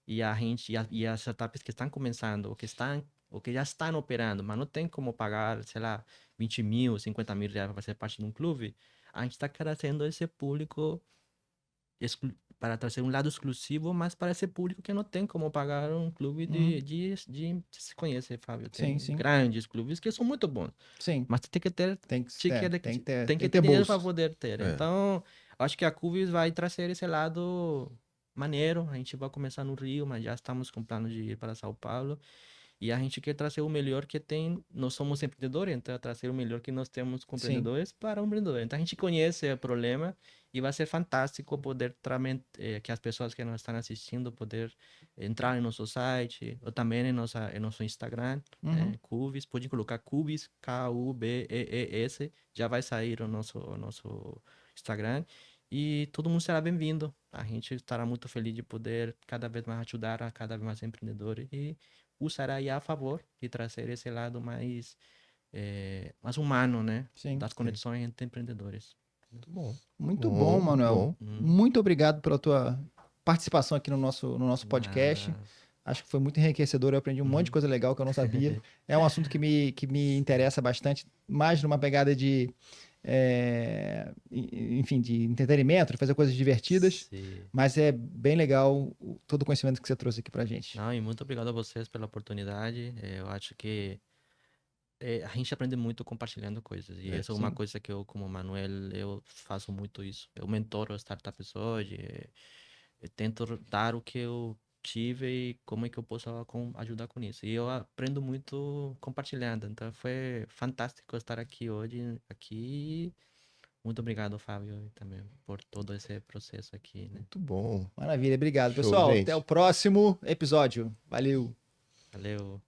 E a gente e as startups que estão começando, ou que já estão operando, mas não tem como pagar, sei lá, 20 mil, 50 mil reais para ser parte de um clube, a gente está trazendo esse público para trazer um lado exclusivo, mas para esse público que não tem como pagar um clube Uhum. se conhece, Fábio, Sim, tem sim. grandes clubes que são muito bons, Sim. mas tem que ter Tem que ticket, ter, tem que ter ter dinheiro para bolso. poder ter. É. Então, acho que a Cubis vai trazer esse lado maneiro. A gente vai começar no Rio, mas já estamos com plano de ir para São Paulo. E a gente quer trazer o melhor que tem. Nós somos empreendedores, então é trazer o melhor que nós temos com Sim. empreendedores para o empreendedor. Então a gente conhece o problema e vai ser fantástico poder que as pessoas que nos estão assistindo poder entrar em nosso site ou também em nosso Instagram, Uhum. Cubis, pode colocar Cubis, Kubees, já vai sair o nosso Instagram e todo mundo será bem-vindo. A gente estará muito feliz de poder cada vez mais ajudar a cada vez mais empreendedores e usar a IA a favor de trazer esse lado mais humano, né? Sim. Das conexões entre empreendedores. Muito bom. Muito bom, Manuel. Bom. Muito obrigado pela tua participação aqui no nosso podcast. Nada. Acho que foi muito enriquecedor, eu aprendi um monte de coisa legal que eu não sabia. É um assunto que me interessa bastante, mais numa pegada de, enfim, de entretenimento, de fazer coisas divertidas, Sim. mas é bem legal todo o conhecimento que você trouxe aqui pra gente. Não, e muito obrigado a vocês pela oportunidade. Eu acho que a gente aprende muito compartilhando coisas. E essa é uma Sim. coisa que eu, como Manuel, eu faço muito isso. Eu mentoro startups hoje. Eu tento dar o que eu tive e como é que eu posso ajudar com isso. E eu aprendo muito compartilhando. Então foi fantástico estar aqui hoje. Aqui. Muito obrigado, Fábio, também por todo esse processo aqui, né? Muito bom. Maravilha, obrigado. Show, Pessoal, gente. até o próximo episódio. Valeu! Valeu.